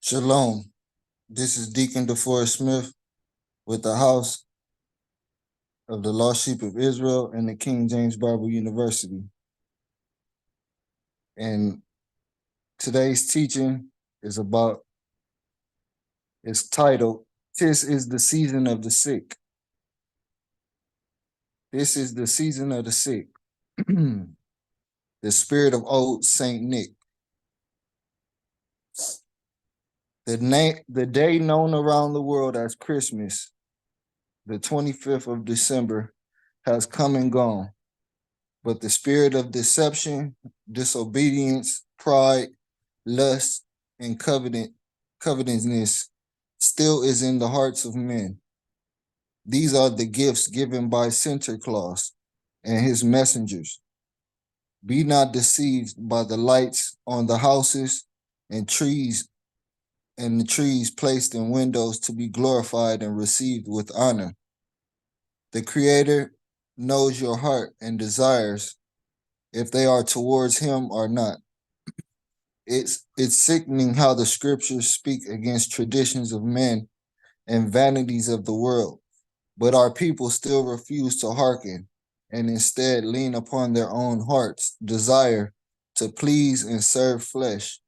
Shalom. This is Deacon DeForest Smith with the House of the Lost Sheep of Israel and the King James Bible University. And today's teaching is it's titled, "This is the Season of the Sick." This is the season of the sick. The spirit of old Saint Nick. The day known around the world as Christmas, the 25th of December, has come and gone. But the spirit of deception, disobedience, pride, lust, and covetousness still is in the hearts of men. These are the gifts given by Santa Claus and his messengers. Be not deceived by the lights on the houses and the trees placed in windows to be glorified and received with honor. The Creator knows your heart and desires, if they are towards him or not. It's sickening how the scriptures speak against traditions of men and vanities of the world, but our people still refuse to hearken and instead lean upon their own heart's desire to please and serve flesh.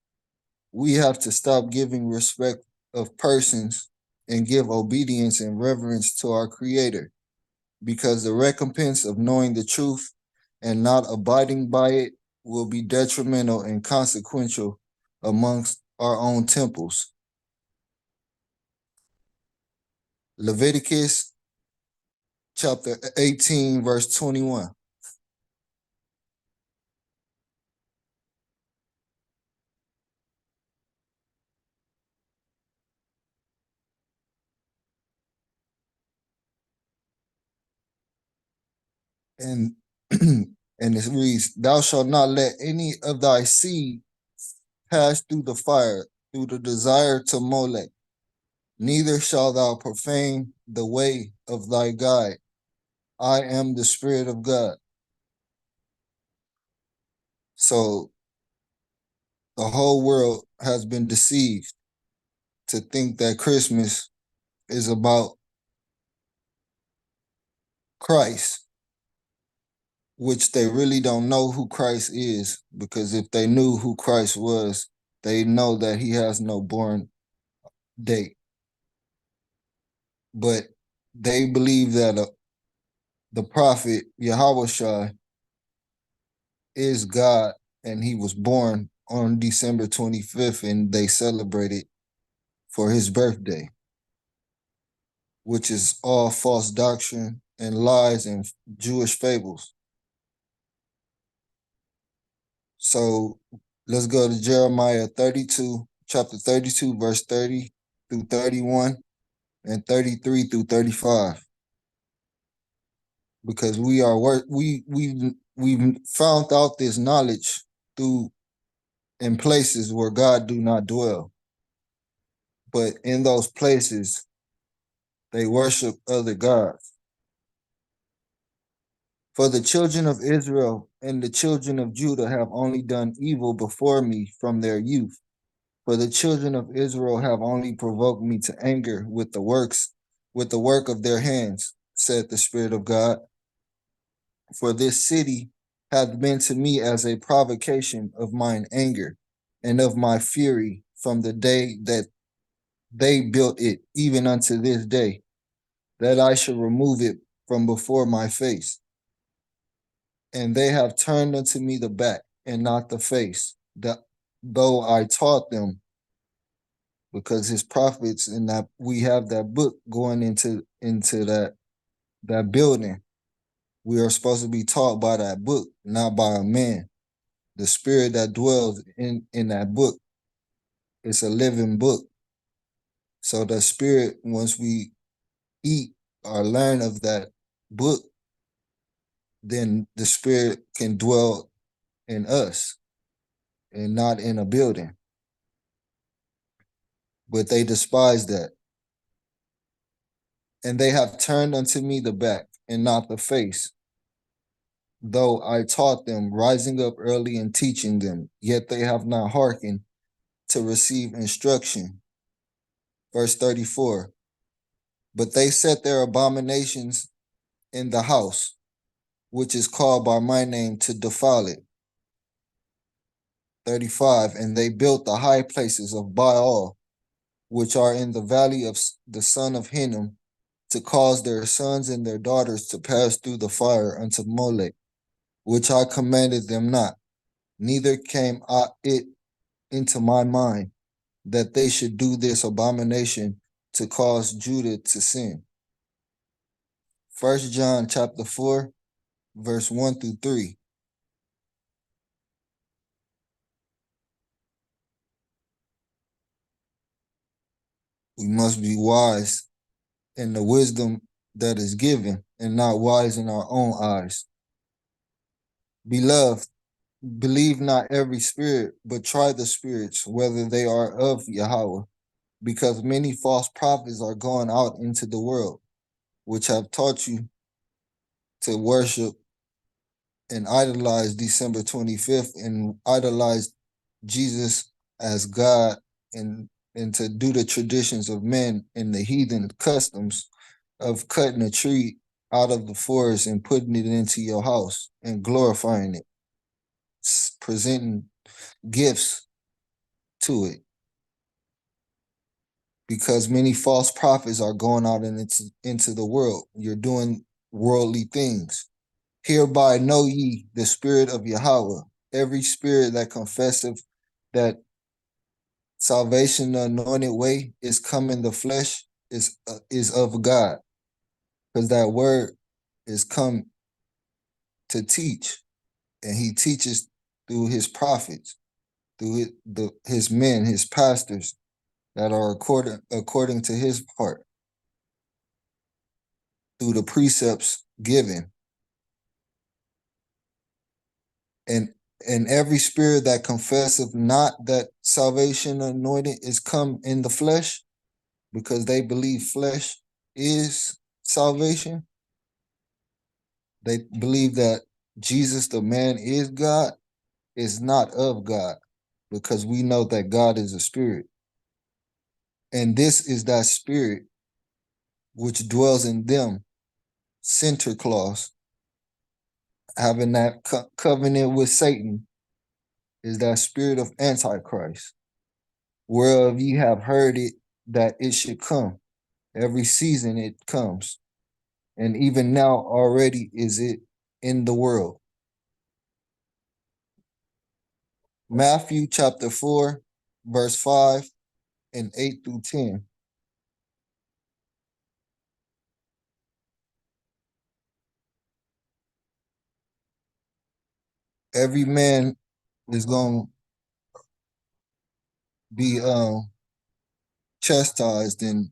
We have to stop giving respect of persons and give obedience and reverence to our Creator, because the recompense of knowing the truth and not abiding by it will be detrimental and consequential amongst our own temples. Leviticus chapter 18, verse 21. And and it reads, "Thou shalt not let any of thy seed pass through the fire, through the desire to Molech. Neither shalt thou profane the way of thy God. I am the Spirit of God." So the whole world has been deceived to think that Christmas is about Christ, which they really don't know who Christ is, because if they knew who Christ was, they know that he has no born date. But they believe that the prophet Yahweh is God, and he was born on December 25th, and they celebrate it for his birthday, which is all false doctrine and lies and Jewish fables. So let's go to Jeremiah 32, chapter 32, verse 30 through 31 and 33 through 35. Because we've found out this knowledge in places where God do not dwell. But in those places, they worship other gods. For the children of Israel and the children of Judah have only done evil before me from their youth. For the children of Israel have only provoked me to anger with the work of their hands, said the Spirit of God. For this city hath been to me as a provocation of mine anger and of my fury from the day that they built it, even unto this day, that I should remove it from before my face. And they have turned unto me the back and not the face, that though I taught them, because his prophets, and that we have that book going into that building. We are supposed to be taught by that book, not by a man. The spirit that dwells in that book, it's a living book. So the spirit, once we eat or learn of that book, then the spirit can dwell in us and not in a building. But they despise that. And they have turned unto me the back and not the face. Though I taught them, rising up early and teaching them, yet they have not hearkened to receive instruction, Verse 34. But they set their abominations in the house, which is called by my name, to defile it. 35. And they built the high places of Baal, which are in the valley of the son of Hinnom, to cause their sons and their daughters to pass through the fire unto Molech, which I commanded them not. Neither came it into my mind that they should do this abomination to cause Judah to sin. 1 John chapter 4, verse 1 through 3. We must be wise in the wisdom that is given, and not wise in our own eyes. Beloved, believe not every spirit, but try the spirits, whether they are of Yahweh, because many false prophets are gone out into the world, which have taught you to worship and idolize December 25th and idolize Jesus as God, and to do the traditions of men and the heathen customs of cutting a tree out of the forest and putting it into your house and glorifying it, presenting gifts to it. Because many false prophets are going out into the world. You're doing worldly things. Hereby know ye the spirit of Yahweh. Every spirit that confesseth that salvation, the anointed way, is come in the flesh, is of God. Because that word is come to teach. And he teaches through his prophets, through his men, his pastors, that are according to his part, through the precepts given. And every spirit that confesseth not that salvation anointed is come in the flesh, because they believe flesh is salvation. They believe that Jesus, the man, is God, is not of God, because we know that God is a spirit. And this is that spirit which dwells in them, center clause, having that covenant with Satan, is that spirit of Antichrist, whereof ye have heard it that it should come. Every season it comes. And even now already is it in the world. Matthew chapter 4, verse 5 and 8 through 10. Every man is going to be chastised and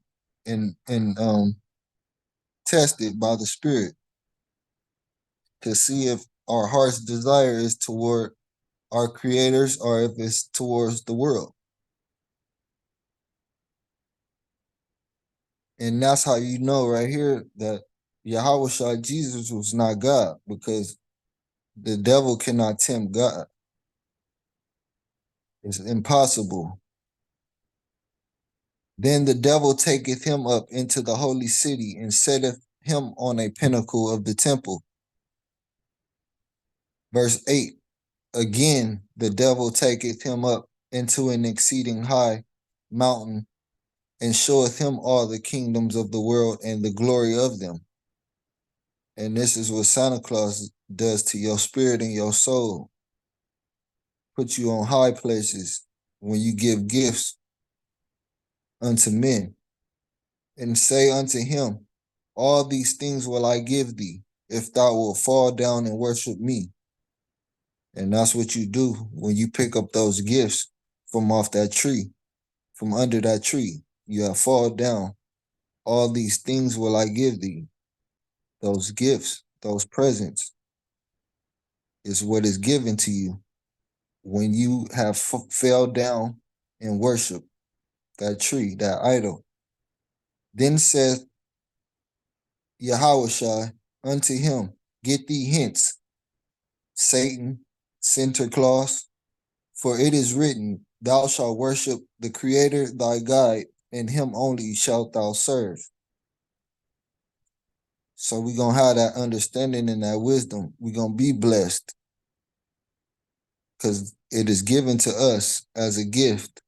tested by the Spirit to see if our heart's desire is toward our creators or if it's towards the world. And that's how you know right here that Yahweh Shai Jesus was not God, because the devil cannot tempt God. It's impossible. Then the devil taketh him up into the holy city and setteth him on a pinnacle of the temple. Verse 8. Again, the devil taketh him up into an exceeding high mountain and showeth him all the kingdoms of the world and the glory of them. And this is what Santa Claus does to your spirit and your soul. Put you on high places when you give gifts unto men, and say unto him, all these things will I give thee, if thou wilt fall down and worship me. And that's what you do when you pick up those gifts from off that tree, from under that tree. You have fall down. All these things will I give thee. Those gifts, those presents, is what is given to you when you have fell down and worship that tree, that idol. Then saith Yahushua unto him, get thee hence, Satan, Santa Claus, for it is written, thou shalt worship the Creator thy God, and him only shalt thou serve. So we're going to have that understanding and that wisdom. We're going to be blessed because it is given to us as a gift,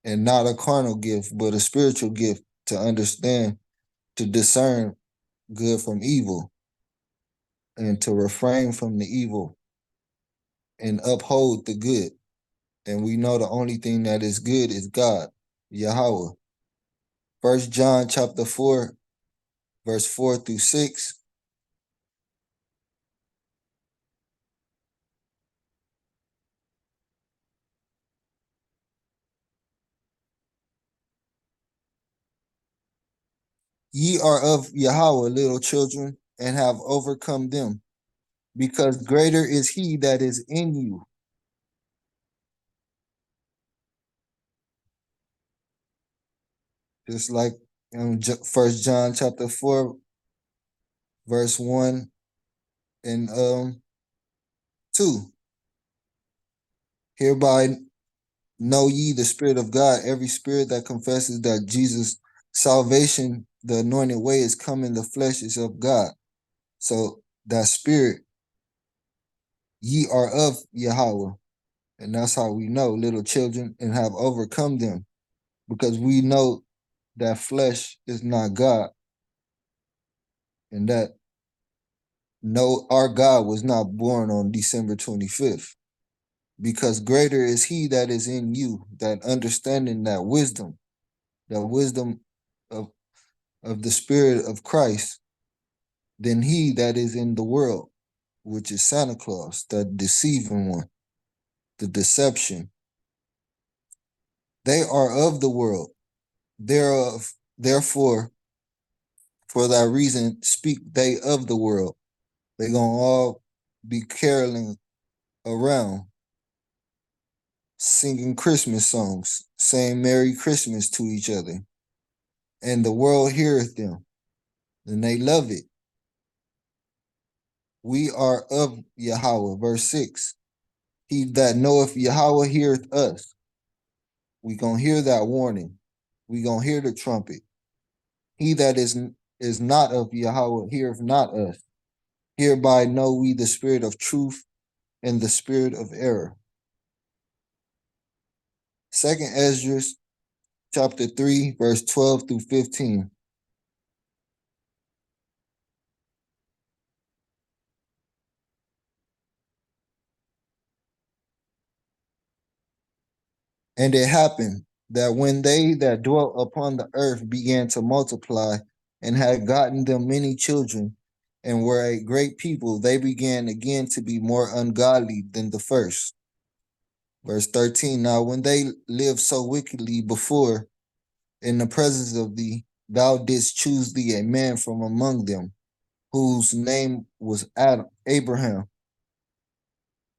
and not a carnal gift, but a spiritual gift, to understand, to discern good from evil, and to refrain from the evil and uphold the good. And we know the only thing that is good is God, Yahweh. 1 John chapter 4, verse 4 through 6. Ye are of Yahweh, little children, and have overcome them, because greater is he that is in you. Just like in 1 John chapter 4, verse 1 and 2. Hereby know ye the Spirit of God. Every spirit that confesses that Jesus' salvation, the anointed way, is come in the flesh, is of God. So that spirit, ye are of Yahweh. And that's how we know, little children, and have overcome them. Because we know that flesh is not God. And that no, our God was not born on December 25th. Because greater is he that is in you, that understanding, that wisdom of the Spirit of Christ, than he that is in the world, which is Santa Claus, the deceiving one, the deception. They are of the world, thereof, therefore, for that reason, speak they of the world. They gonna all be caroling around, singing Christmas songs, saying Merry Christmas to each other. And the world heareth them, and they love it. We are of Yahweh, verse 6. He that knoweth Yahweh heareth us. We gonna hear that warning. We gonna hear the trumpet. He that is not of Yahweh heareth not us. Hereby know we the spirit of truth and the spirit of error. Second Ezra chapter 3, verse 12 through 15. And it happened that when they that dwelt upon the earth began to multiply, and had gotten them many children, and were a great people, they began again to be more ungodly than the first. Verse 13. Now when they lived so wickedly before in the presence of thee, thou didst choose thee a man from among them, whose name was Abraham.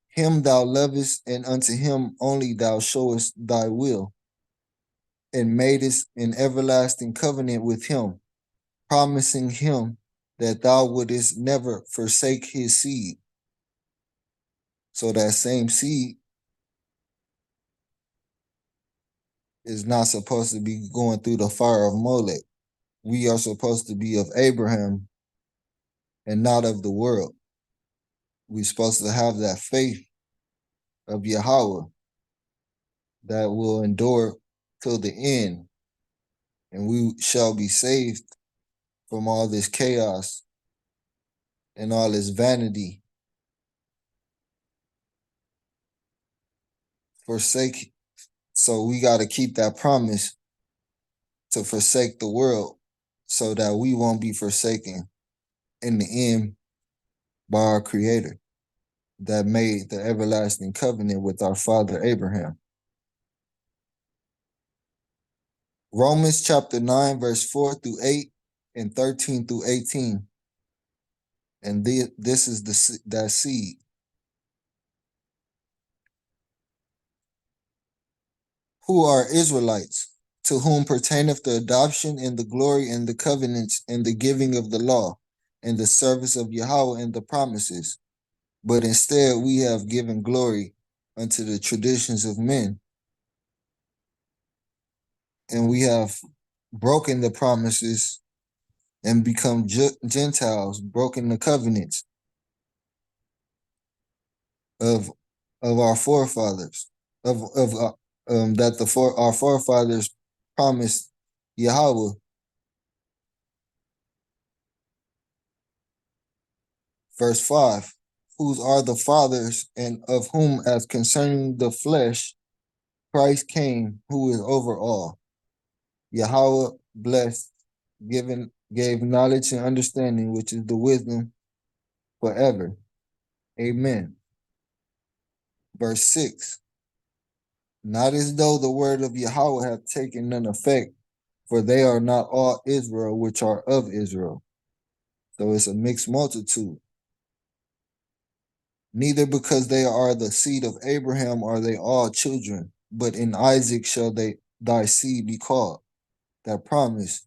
Him thou lovest, and unto him only thou showest thy will, and madest an everlasting covenant with him, promising him that thou wouldest never forsake his seed. So that same seed is not supposed to be going through the fire of Molech. We are supposed to be of Abraham and not of the world. We're supposed to have that faith of Yahweh that will endure till the end, and we shall be saved from all this chaos and all this vanity. Forsake. So we got to keep that promise to forsake the world so that we won't be forsaken in the end by our Creator that made the everlasting covenant with our father Abraham. Romans chapter 9, verse 4 through 8 and 13 through 18. And this is that seed. Who are Israelites, to whom pertaineth the adoption and the glory and the covenants and the giving of the law and the service of Yahweh and the promises. But instead we have given glory unto the traditions of men. and we have broken the promises and become Gentiles, broken the covenants of our forefathers, that our forefathers promised Yahweh. Verse 5, whose are the fathers, and of whom, as concerning the flesh, Christ came, who is over all. Yahweh blessed, gave knowledge and understanding, which is the wisdom forever. Amen. Verse 6, not as though the word of Yahweh have taken none effect, for they are not all Israel which are of Israel. So it's a mixed multitude. Neither because they are the seed of Abraham are they all children, but in Isaac shall thy seed be called. That promise,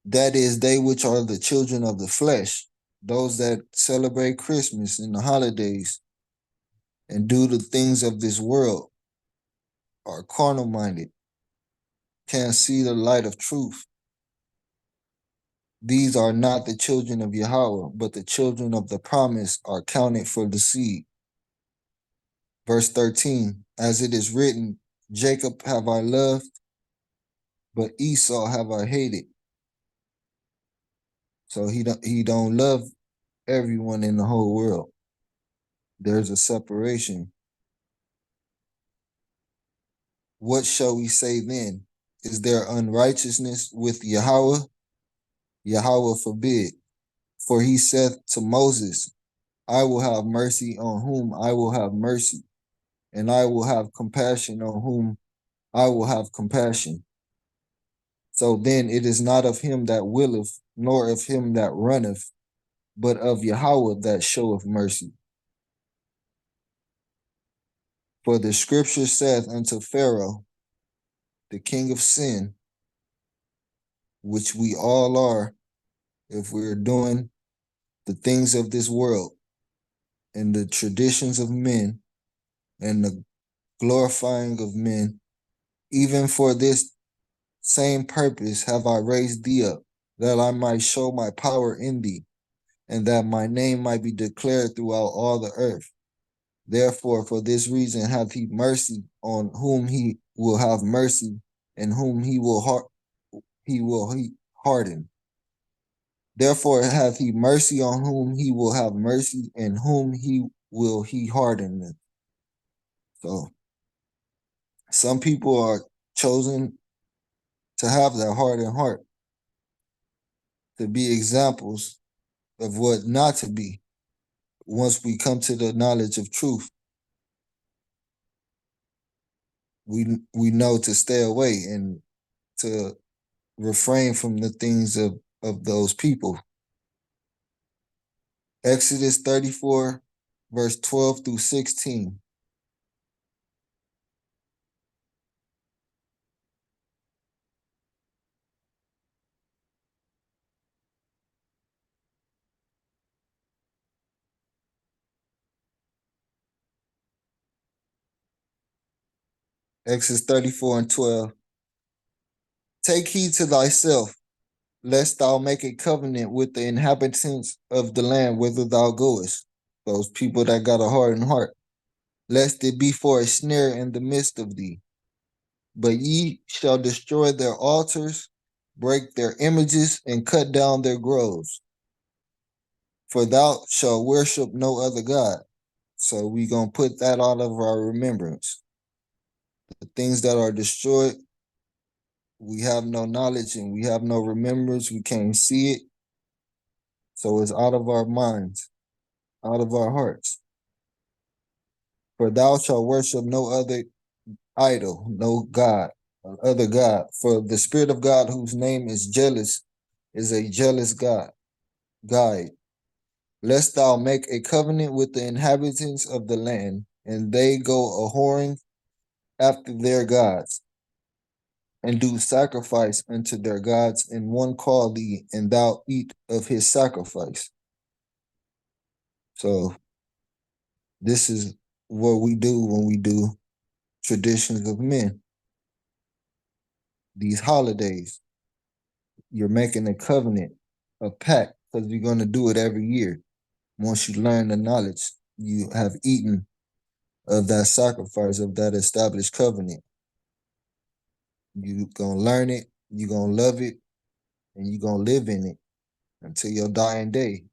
that is, they which are the children of the flesh, those that celebrate Christmas and the holidays and do the things of this world, are carnal minded, can't see the light of truth. These are not the children of Yahweh, but the children of the promise are counted for the seed. Verse 13, as it is written, Jacob have I loved, but Esau have I hated. So he don't love everyone in the whole world. There's a separation. What shall we say then? Is there unrighteousness with Yahweh? Yahweh forbid. For he saith to Moses, I will have mercy on whom I will have mercy, and I will have compassion on whom I will have compassion. So then it is not of him that willeth, nor of him that runneth, but of Yahweh that showeth mercy. For the scripture saith unto Pharaoh, the king of sin, which we all are, if we're doing the things of this world and the traditions of men and the glorifying of men, even for this same purpose have I raised thee up, that I might show my power in thee, and that my name might be declared throughout all the earth. Therefore, for this reason hath he mercy on whom he will have mercy, and whom he will harden. Therefore hath he mercy on whom he will have mercy, and whom he harden. So some people are chosen to have that hardened heart, to be examples of what not to be once we come to the knowledge of truth. We know to stay away and to refrain from the things of those people. Exodus 34, verse 12 through 16. Exodus 34 and 12. Take heed to thyself, lest thou make a covenant with the inhabitants of the land whither thou goest, those people that got a hardened heart, lest it be for a snare in the midst of thee. But ye shall destroy their altars, break their images, and cut down their groves. For thou shalt worship no other God. So we going to put that out of our remembrance. The things that are destroyed, we have no knowledge and we have no remembrance. We can't see it. So it's out of our minds, out of our hearts. For thou shalt worship no other idol, no God, other God. For the Spirit of God, whose name is jealous, is a jealous God. Guide, lest thou make a covenant with the inhabitants of the land, and they go a whoring after their gods, and do sacrifice unto their gods, and one call thee, and thou eat of his sacrifice. So this is what we do when we do traditions of men. these holidays. You're making a covenant, a pact, because you're going to do it every year. Once you learn the knowledge, you have eaten of that sacrifice, of that established covenant. You're going to learn it, you're going to love it, and you're going to live in it until your dying day.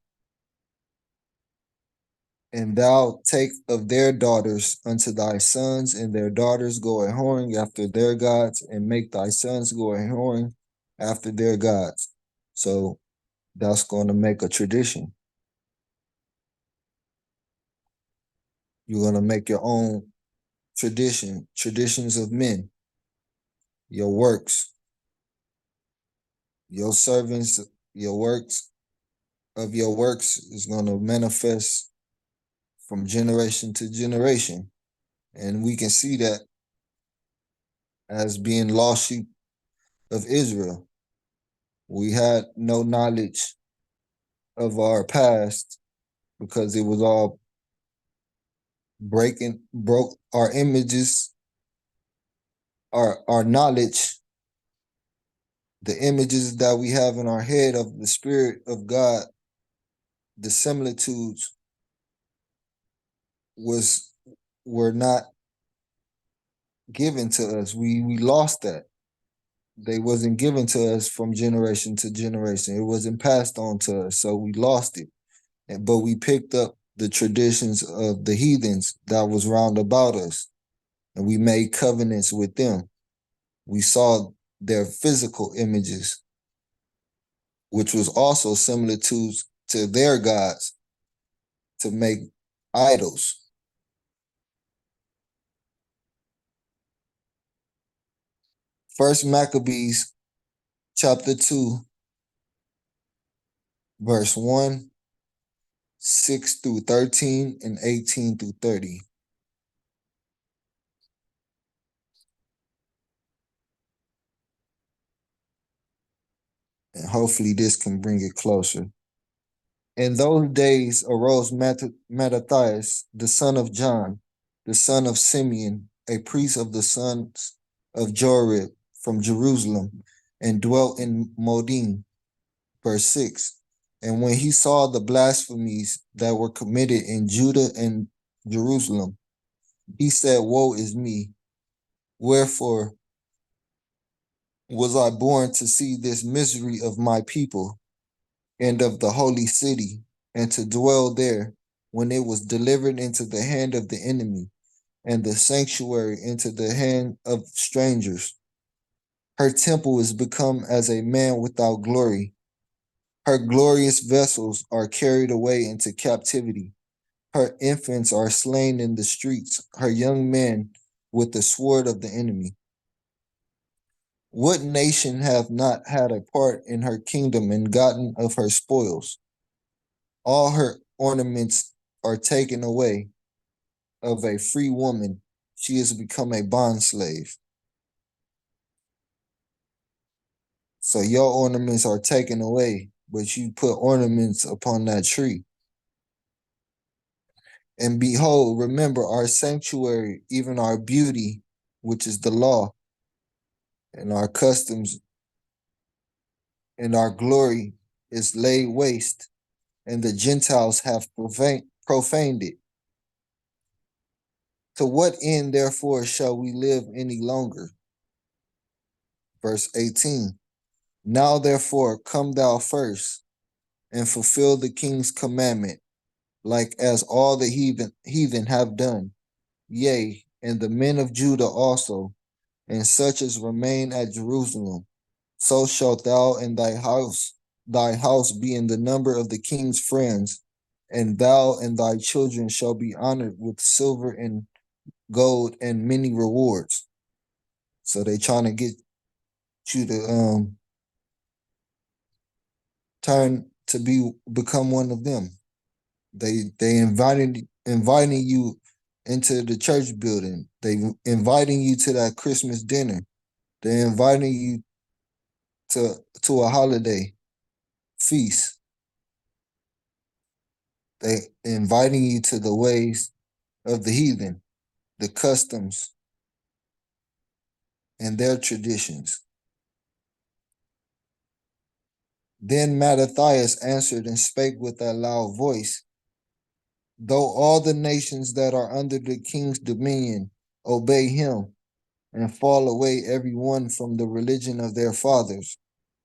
And thou take of their daughters unto thy sons, and their daughters go a whoring after their gods, and make thy sons go a whoring after their gods. So that's going to make a tradition. You're going to make your own traditions of men, your works, your servants, your works of your works is going to manifest from generation to generation. And we can see that as being lost sheep of Israel. We had no knowledge of our past because it was all broke our images, our knowledge, the images that we have in our head of the Spirit of God, the similitudes were not given to us. We lost that. They wasn't given to us from generation to generation. It wasn't passed on to us, so we lost it. But we picked up the traditions of the heathens that was round about us, and we made covenants with them. We saw their physical images, which was also similitudes to their gods, to make idols. First Maccabees chapter 2, verse 1, 6 through 13, and 18 through 30. And hopefully this can bring it closer. In those days arose Mattathias, the son of John, the son of Simeon, a priest of the sons of Jorib from Jerusalem, and dwelt in Modin. Verse 6. And when he saw the blasphemies that were committed in Judah and Jerusalem, he said, Woe is me, wherefore was I born to see this misery of my people and of the holy city, and to dwell there, when it was delivered into the hand of the enemy, and the sanctuary into the hand of strangers. Her temple is become as a man without glory. Her glorious vessels are carried away into captivity. Her infants are slain in the streets, her young men with the sword of the enemy. What nation hath not had a part in her kingdom and gotten of her spoils? All her ornaments are taken away. Of a free woman, she has become a bondslave. So your ornaments are taken away, but you put ornaments upon that tree. And behold, remember our sanctuary, even our beauty, which is the law, and our customs and our glory is laid waste, and the Gentiles have profaned it. To what end, therefore, shall we live any longer? Verse 18. Now, therefore, come thou first, and fulfill the king's commandment, like as all the heathen have done. Yea, and the men of Judah also, and such as remain at Jerusalem. So shalt thou and thy house be in the number of the king's friends, and thou and thy children shall be honored with silver and gold and many rewards. So they trying to get you to turn to become one of them. They inviting you into the church building. They inviting you to that Christmas dinner. They're inviting you to a holiday feast. They inviting you to the ways of the heathen, the customs, and their traditions. Then Mattathias answered and spake with a loud voice, though all the nations that are under the king's dominion obey him, and fall away every one from the religion of their fathers,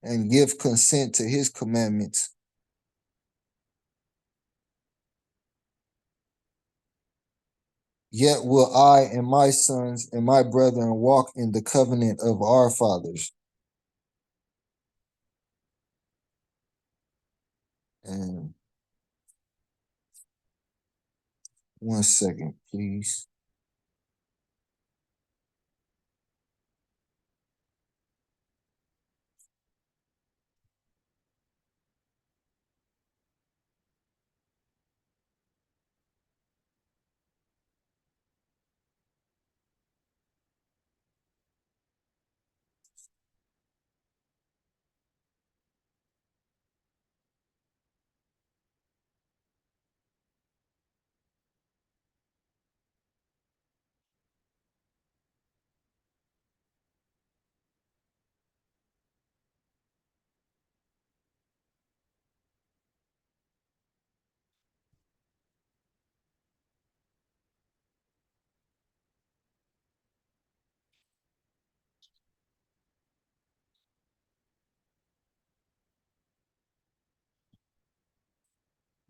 and give consent to his commandments, yet will I and my sons and my brethren walk in the covenant of our fathers. And 1 second, please.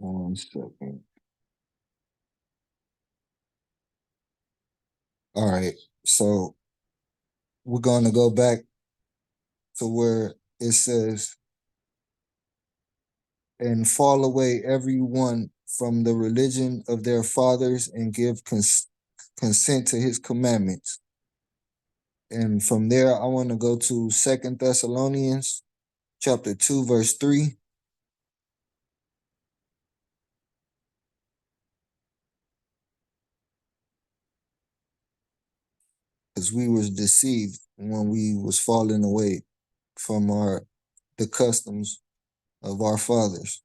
One second. All right. So we're going to go back to where it says, and fall away everyone from the religion of their fathers and give consent to his commandments. And from there, I want to go to 2 Thessalonians chapter 2, verse 3. Because we was deceived when we was falling away from the customs of our fathers,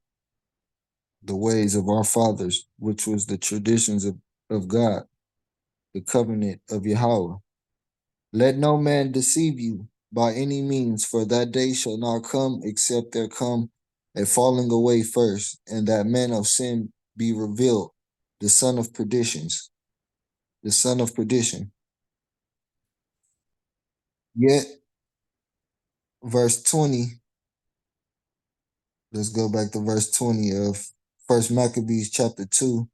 the ways of our fathers, which was the traditions of God, the covenant of Yahweh. Let no man deceive you by any means, for that day shall not come except there come a falling away first, and that man of sin be revealed, the son of perditions, the son of perdition. Yet, verse 20, let's go back to verse 20 of First Maccabees chapter 2.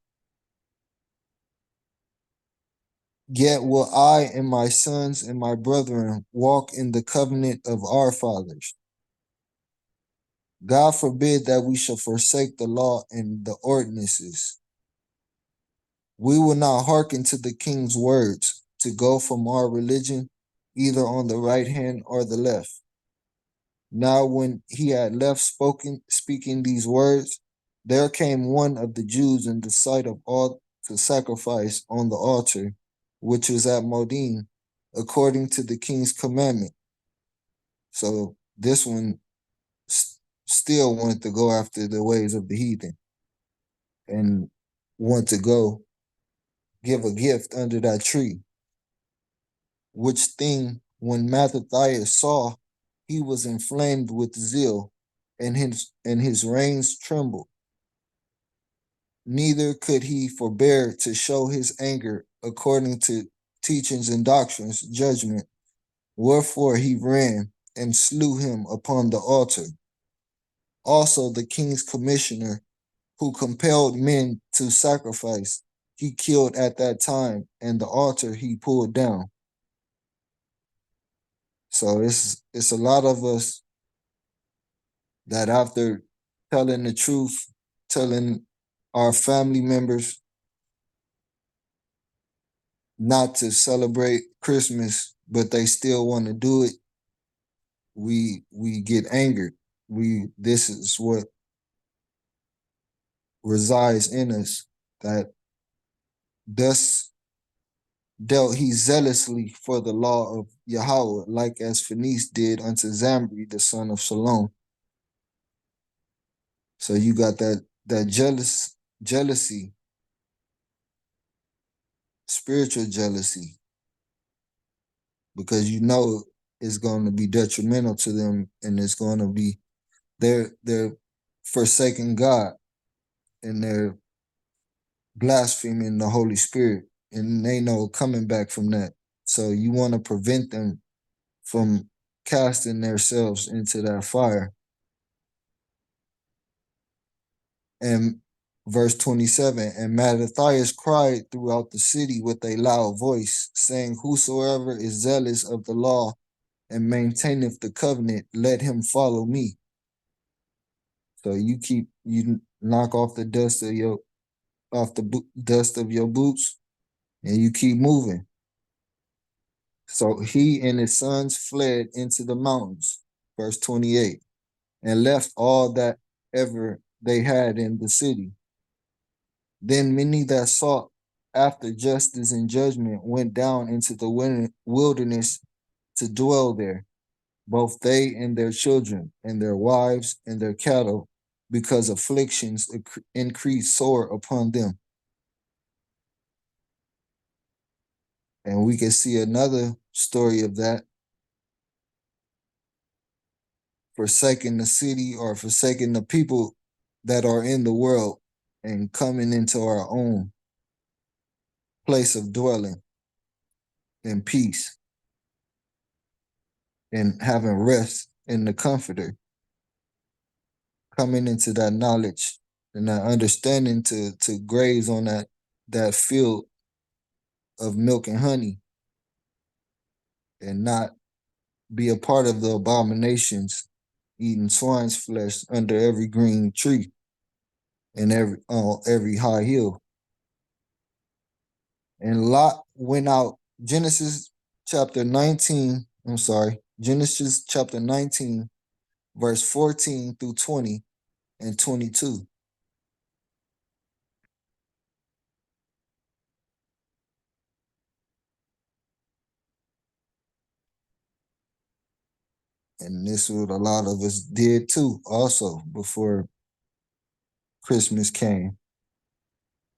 Yet will I and my sons and my brethren walk in the covenant of our fathers. God forbid that we shall forsake the law and the ordinances. We will not hearken to the king's words to go from our religion, either on the right hand or the left. Now, when he had left speaking these words, there came one of the Jews in the sight of all to sacrifice on the altar, which was at Modin, according to the king's commandment. So this one still wanted to go after the ways of the heathen and want to go give a gift under that tree. Which thing, when Mattathias saw, he was inflamed with zeal, and his reins trembled. Neither could he forbear to show his anger according to teachings and doctrines, judgment. Wherefore he ran and slew him upon the altar. Also the king's commissioner, who compelled men to sacrifice, he killed at that time, and the altar he pulled down. So it's a lot of us that after telling the truth, telling our family members not to celebrate Christmas, but they still want to do it, we get angered. This is what resides in us, that thus dealt he zealously for the law of Yahweh, like as Phoenice did unto Zambri, the son of Shalom. So you got that jealousy, spiritual jealousy, because you know it's going to be detrimental to them, and it's going to be They're forsaking God, and they're blaspheming the Holy Spirit, and they know coming back from that. So you want to prevent them from casting themselves into that fire. And verse 27, and Mattathias cried throughout the city with a loud voice, saying, whosoever is zealous of the law and maintaineth the covenant, let him follow me. So you knock off the dust of dust of your boots, and you keep moving. So he and his sons fled into the mountains, verse 28, and left all that ever they had in the city. Then many that sought after justice and judgment went down into the wilderness to dwell there, both they and their children, and their wives and their cattle, because afflictions increased sore upon them. And we can see another story of that, forsaking the city or forsaking the people that are in the world and coming into our own place of dwelling in peace and having rest in the Comforter, coming into that knowledge and that understanding to graze on that field of milk and honey, and not be a part of the abominations, eating swine's flesh under every green tree and every high hill. And Lot went out. Genesis chapter 19, Genesis chapter 19, verse 14 through 20 and 22. And this is what a lot of us did too, also, before Christmas came.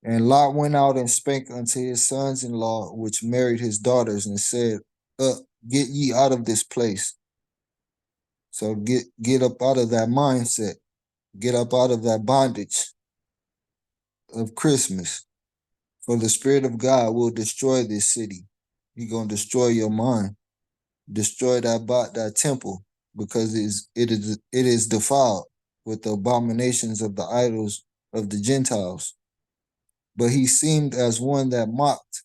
And Lot went out and spake unto his sons-in-law, which married his daughters, and said, get ye out of this place. So get up out of that mindset. Get up out of that bondage of Christmas. For the Spirit of God will destroy this city. He's going to destroy your mind. Destroy that temple, because it is defiled with the abominations of the idols of the Gentiles. But he seemed as one that mocked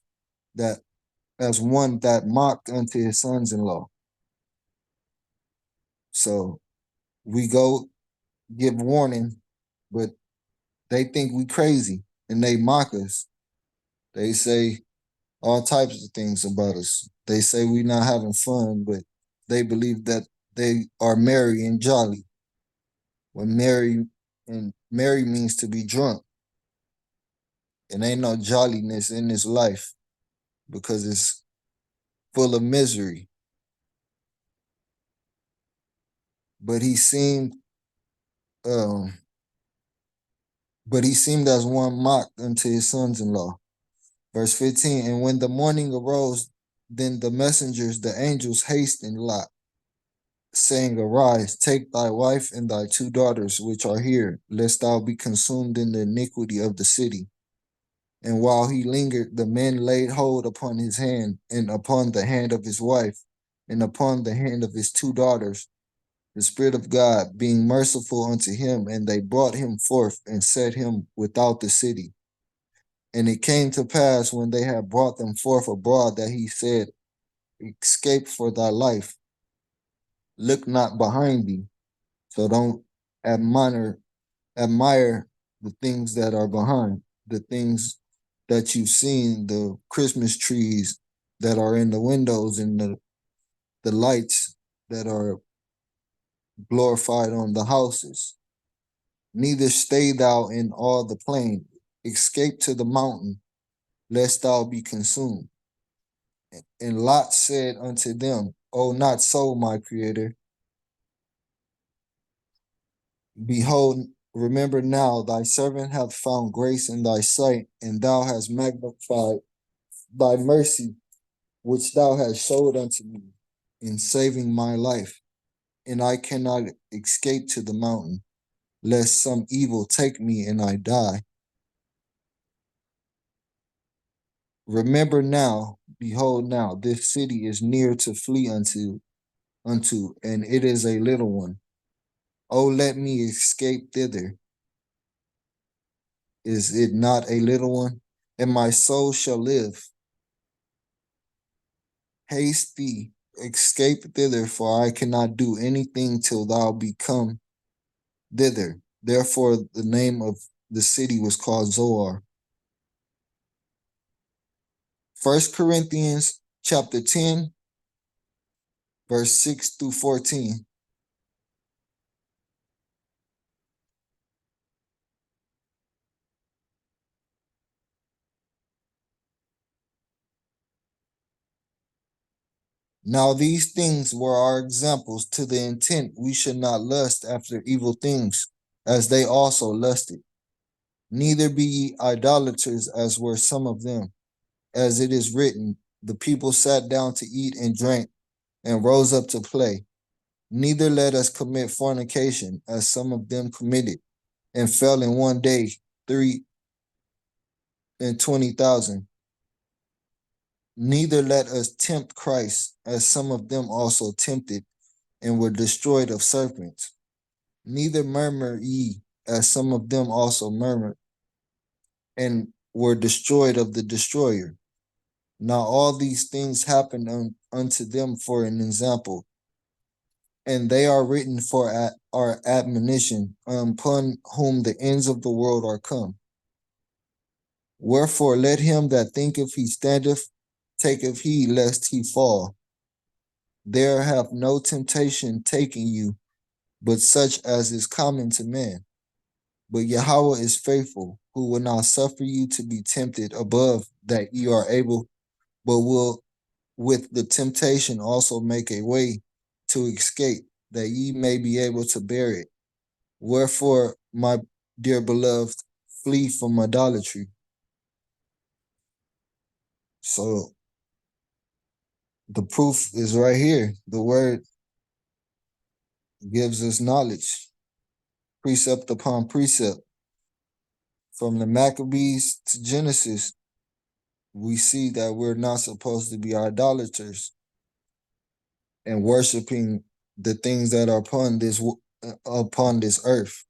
unto his sons-in-law. So we go give warning, but they think we crazy and they mock us. They say all types of things about us. They say we not having fun, but they believe that they are merry and jolly. When merry means to be drunk. And ain't no jolliness in this life, because it's full of misery. But he seemed as one mocked unto his sons-in-law. Verse 15, and when the morning arose, then the messengers, the angels, hastened Lot, saying, arise, take thy wife and thy two daughters which are here, lest thou be consumed in the iniquity of the city. And while he lingered, the men laid hold upon his hand, and upon the hand of his wife, and upon the hand of his two daughters, the Spirit of God being merciful unto him, and they brought him forth and set him without the city. And it came to pass, when they had brought them forth abroad, that he said, escape for thy life. Look not behind thee. So don't admire the things that are behind, the things that you've seen, the Christmas trees that are in the windows, and the lights that are glorified on the houses. Neither stay thou in all the plain. Escape to the mountain, lest thou be consumed. And Lot said unto them, O not so, my Creator. Behold, remember now, thy servant hath found grace in thy sight, and thou hast magnified thy mercy, which thou hast showed unto me in saving my life. and I cannot escape to the mountain, lest some evil take me and I die. Remember now, behold now, this city is near to flee unto, and it is a little one. Oh, let me escape thither. Is it not a little one? And my soul shall live. Haste thee, escape thither, for I cannot do anything till thou be come thither. Therefore, the name of the city was called Zoar. 1 Corinthians chapter 10, verse 6 through 14. Now these things were our examples, to the intent we should not lust after evil things, as they also lusted. Neither be ye idolaters, as were some of them. As it is written, the people sat down to eat and drink, and rose up to play. Neither let us commit fornication, as some of them committed, and fell in one day 320,000. Neither let us tempt Christ, as some of them also tempted, and were destroyed of serpents. Neither murmur ye, as some of them also murmured, and were destroyed of the destroyer. Now all these things happened unto them for an example, and they are written for our admonition, upon whom the ends of the world are come. Wherefore let him that thinketh he standeth taketh heed lest he fall. There hath no temptation taken you, but such as is common to man. But Yahweh is faithful, who will not suffer you to be tempted above that ye are able, but will with the temptation also make a way to escape, that ye may be able to bear it. Wherefore, my dear beloved, flee from idolatry. So the proof is right here. The word gives us knowledge, precept upon precept. From the Maccabees to Genesis, we see that we're not supposed to be idolaters and worshiping the things that are upon this earth,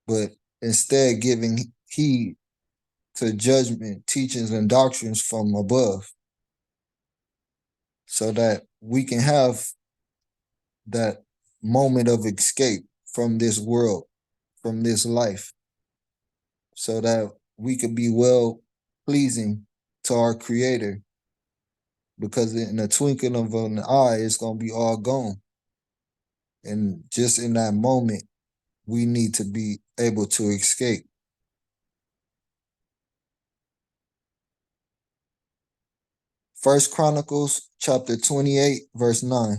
but instead giving heed to judgment, teachings, and doctrines from above, so that we can have that moment of escape from this world, from this life, so that we could be well pleasing to our Creator, because in a twinkling of an eye, it's going to be all gone. And just in that moment, we need to be able to escape. First Chronicles chapter 28, verse 9.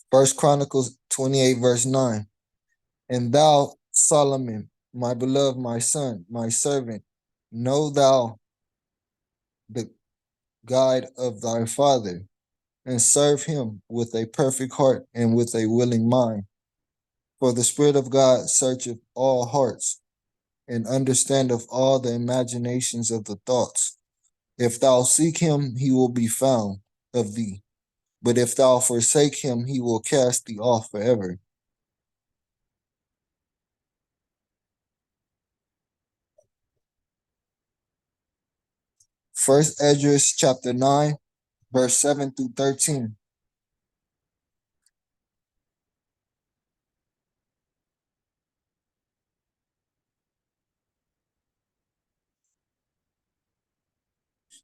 First Chronicles 28, verse 9. And thou, Solomon, my beloved, my son, my servant, know thou the guide of thy father, and serve him with a perfect heart and with a willing mind. For the Spirit of God searcheth all hearts, and understandeth all the imaginations of the thoughts. If thou seek him, he will be found of thee. But if thou forsake him, he will cast thee off forever. First Esdras chapter 9, verse 7 through 13.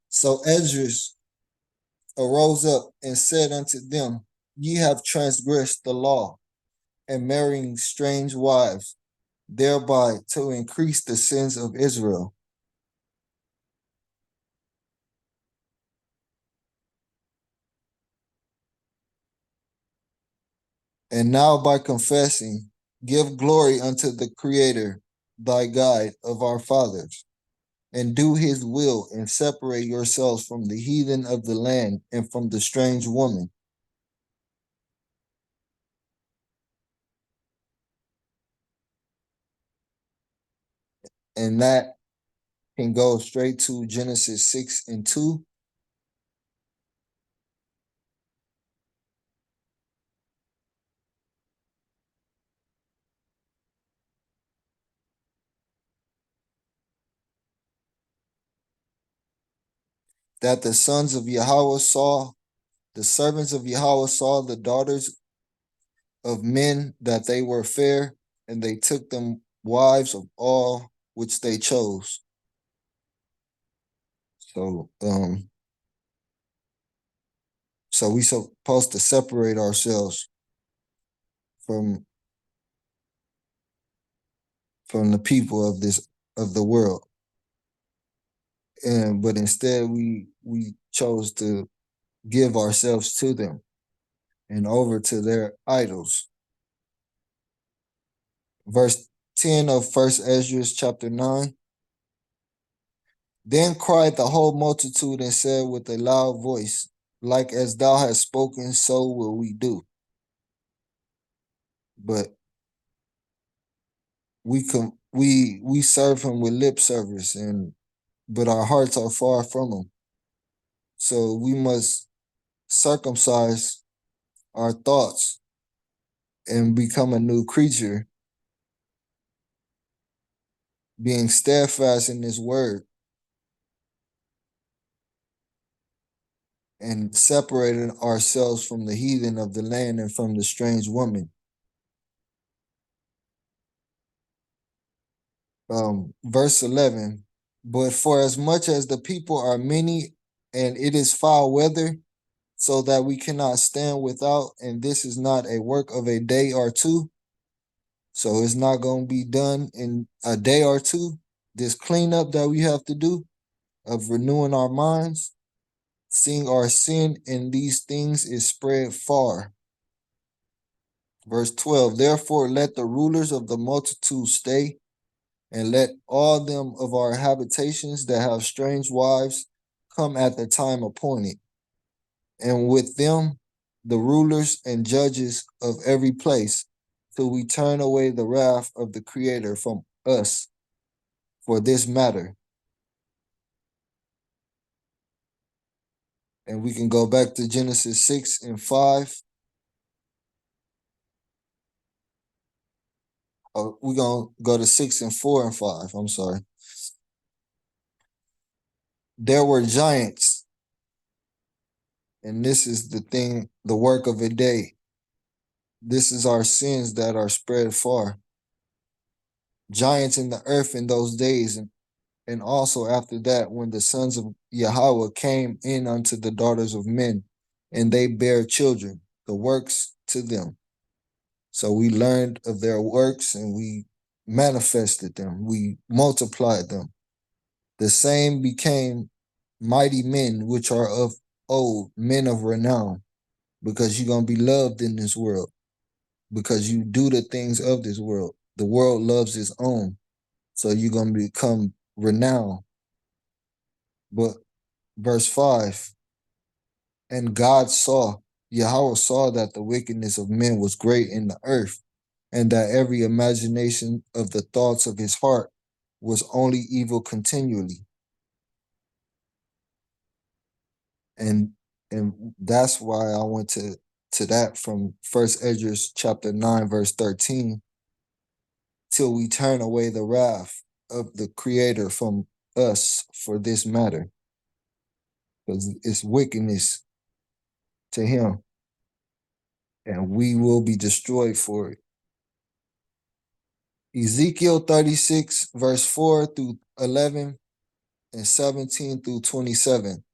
So Esdras arose up and said unto them, Ye have transgressed the law, and marrying strange wives, thereby to increase the sins of Israel. And now by confessing, give glory unto the Creator, thy guide of our fathers, and do his will, and separate yourselves from the heathen of the land and from the strange woman. And that can go straight to Genesis 6:2. That the sons of Yahweh saw, the servants of Yahweh saw the daughters of men that they were fair, and they took them wives of all which they chose. So so we supposed to separate ourselves from the people of the world. And but instead we chose to give ourselves to them and over to their idols. Verse 10 of First Ezra chapter 9. Then cried the whole multitude and said with a loud voice, like as thou hast spoken, so will we do. But we serve him with lip service, but our hearts are far from him. So we must circumcise our thoughts and become a new creature, being steadfast in his word and separating ourselves from the heathen of the land and from the strange woman. Verse 11, but for as much as the people are many and it is foul weather, so that we cannot stand without, and this is not a work of a day or two, so it's not going to be done in a day or two, this cleanup that we have to do of renewing our minds, seeing our sin in these things is spread far. Verse 12, therefore let the rulers of the multitude stay, and let all them of our habitations that have strange wives come at the time appointed, and with them the rulers and judges of every place, till we turn away the wrath of the Creator from us for this matter. And we can go back to Genesis 6:5. We're going to go to 6:4 and 5. I'm sorry. There were giants, and this is the thing, the work of a day. This is our sins that are spread far. Giants in the earth in those days, and also after that, when the sons of Yahweh came in unto the daughters of men, and they bare children, the works to them. So we learned of their works and we manifested them. We multiplied them. The same became mighty men, which are of old, men of renown, because you're going to be loved in this world, because you do the things of this world. The world loves its own. So you're going to become renowned. But verse 5, and God saw, Yahweh saw that the wickedness of men was great in the earth, and that every imagination of the thoughts of his heart was only evil continually. And that's why I went to that from First Ezra chapter 9, verse 13, till we turn away the wrath of the Creator from us for this matter, because it's wickedness to him, and we will be destroyed for it. Ezekiel 36, verse 4 through 11 and 17 through 27.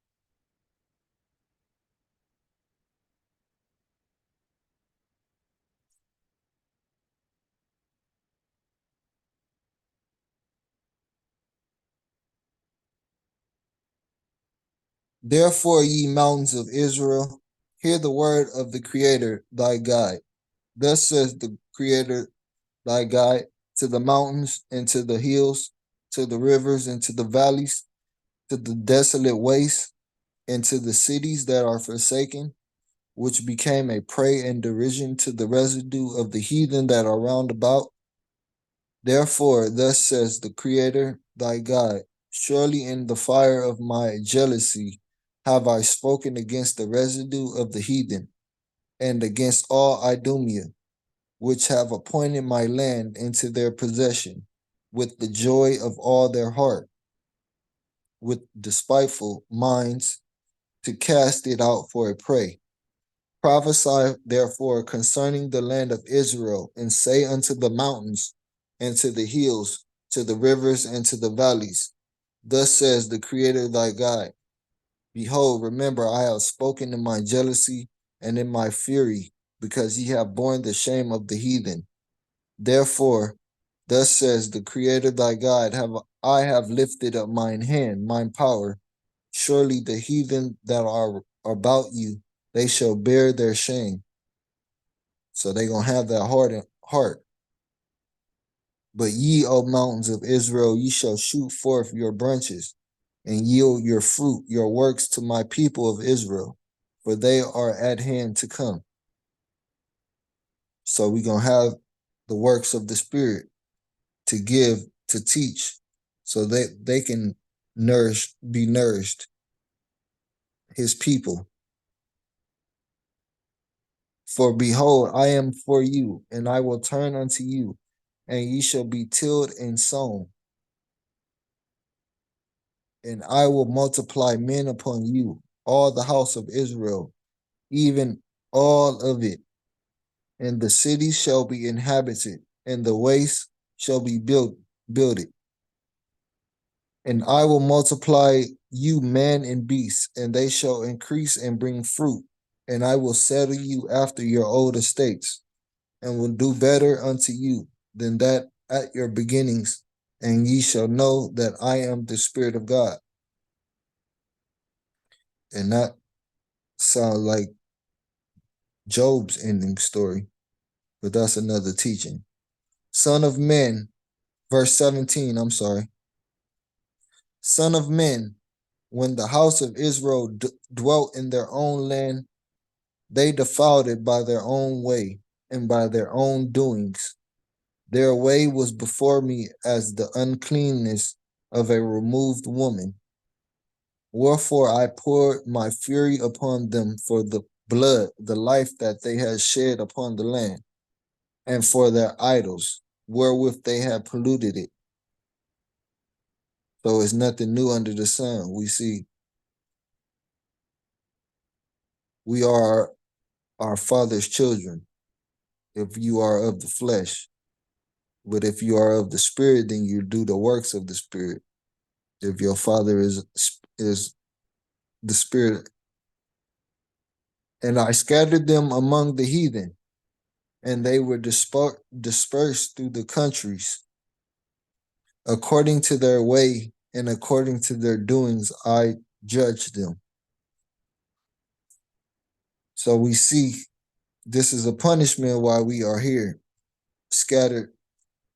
Therefore, ye mountains of Israel, hear the word of the Creator thy God. Thus says the Creator thy God, to the mountains and to the hills, to the rivers and to the valleys, to the desolate wastes, and to the cities that are forsaken, which became a prey and derision to the residue of the heathen that are round about. Therefore, thus says the Creator thy God, surely in the fire of my jealousy have I spoken against the residue of the heathen, and against all Idumea, which have appointed my land into their possession, with the joy of all their heart, with despiteful minds, to cast it out for a prey. Prophesy therefore concerning the land of Israel, and say unto the mountains, and to the hills, to the rivers, and to the valleys, thus says the Creator thy God, behold, remember, I have spoken in my jealousy and in my fury, because ye have borne the shame of the heathen. Therefore, thus says the Creator thy God, I have lifted up mine hand, mine power. Surely the heathen that are about you, they shall bear their shame. So they gonna have that heart. But ye, O mountains of Israel, ye shall shoot forth your branches and yield your fruit, your works to my people of Israel, for they are at hand to come. So we gonna have the works of the Spirit to give, to teach, so that they can be nourished, his people. For behold, I am for you, and I will turn unto you, and ye shall be tilled and sown. And I will multiply men upon you, all the house of Israel, even all of it. And the cities shall be inhabited, and the waste shall be builded. And I will multiply you man and beast, and they shall increase and bring fruit. And I will settle you after your old estates, and will do better unto you than that at your beginnings. And ye shall know that I am the Spirit of God. And that sounds like Job's ending story, but that's another teaching. Son of men, verse 17, I'm sorry. Son of men, when the house of Israel dwelt in their own land, they defiled it by their own way and by their own doings. Their way was before me as the uncleanness of a removed woman. Wherefore I poured my fury upon them for the blood, the life that they had shed upon the land, and for their idols, wherewith they had polluted it. So it's nothing new under the sun. We see we are our Father's children if you are of the flesh. But if you are of the Spirit, then you do the works of the Spirit. If your Father is the Spirit. And I scattered them among the heathen, and they were dispersed through the countries. According to their way and according to their doings, I judged them. So we see this is a punishment while we are here, scattered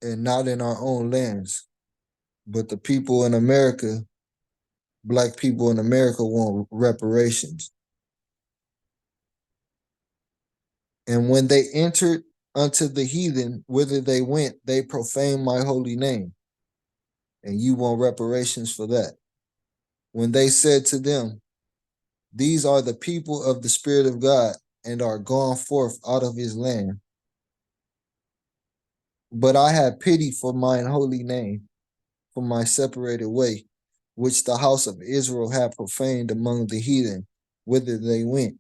and not in our own lands. But the people in America, Black people in America, want reparations. And when they entered unto the heathen, whither they went, they profaned my holy name. And you want reparations for that. When they said to them, these are the people of the Spirit of God, and are gone forth out of his land. But I had pity for mine holy name, for my separated way, which the house of Israel had profaned among the heathen, whither they went.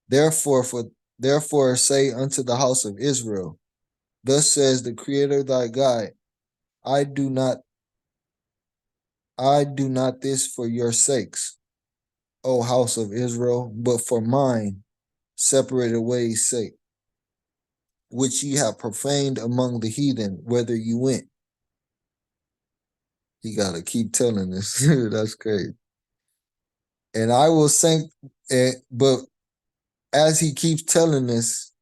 Therefore say unto the house of Israel, thus says the Creator thy God, I do not this for your sakes, O house of Israel, but for mine separated ways' sake, which ye have profaned among the heathen, whither you went. He gotta keep telling this. That's crazy. And I will but as he keeps telling this,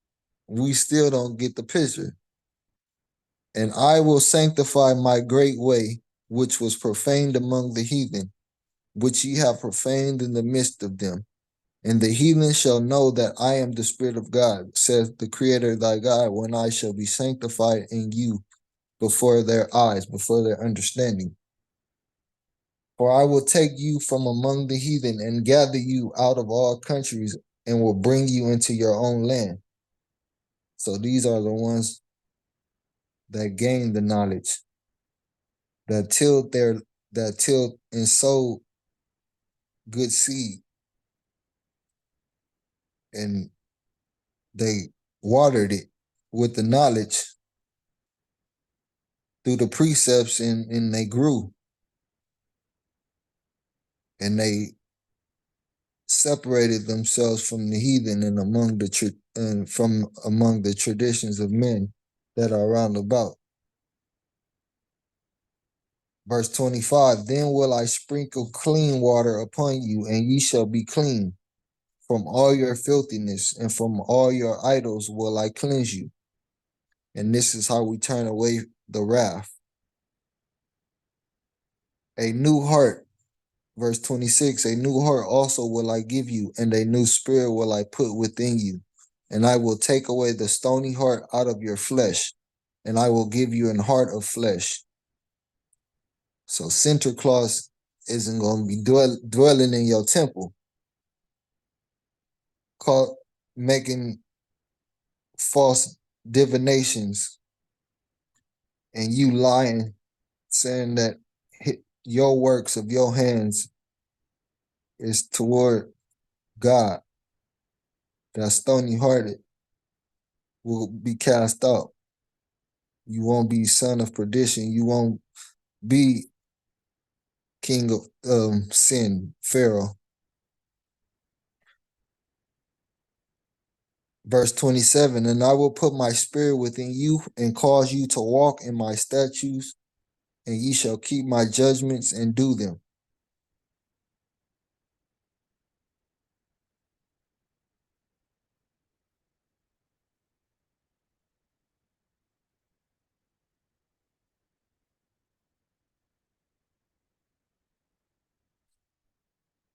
we still don't get the picture. And I will sanctify my great way, which was profaned among the heathen, which ye have profaned in the midst of them. And the heathen shall know that I am the Spirit of God, says the Creator thy God, when I shall be sanctified in you before their eyes, before their understanding. For I will take you from among the heathen and gather you out of all countries and will bring you into your own land. So these are the ones that gained the knowledge, that tilled and sowed good seed, and they watered it with the knowledge through the precepts, and they grew, and they separated themselves from the heathen and from among the traditions of men that are round about. Verse 25, then will I sprinkle clean water upon you, and ye shall be clean. From all your filthiness and from all your idols will I cleanse you. And this is how we turn away the wrath. A new heart, verse 26, a new heart also will I give you, and a new spirit will I put within you. And I will take away the stony heart out of your flesh, and I will give you an heart of flesh. So Santa Claus isn't going to be dwelling in your temple, making false divinations, and you lying, saying that your works of your hands is toward God. That stony hearted will be cast out. You won't be son of perdition. You won't be king of sin, Pharaoh. Verse 27, and I will put my spirit within you and cause you to walk in my statutes, and ye shall keep my judgments and do them.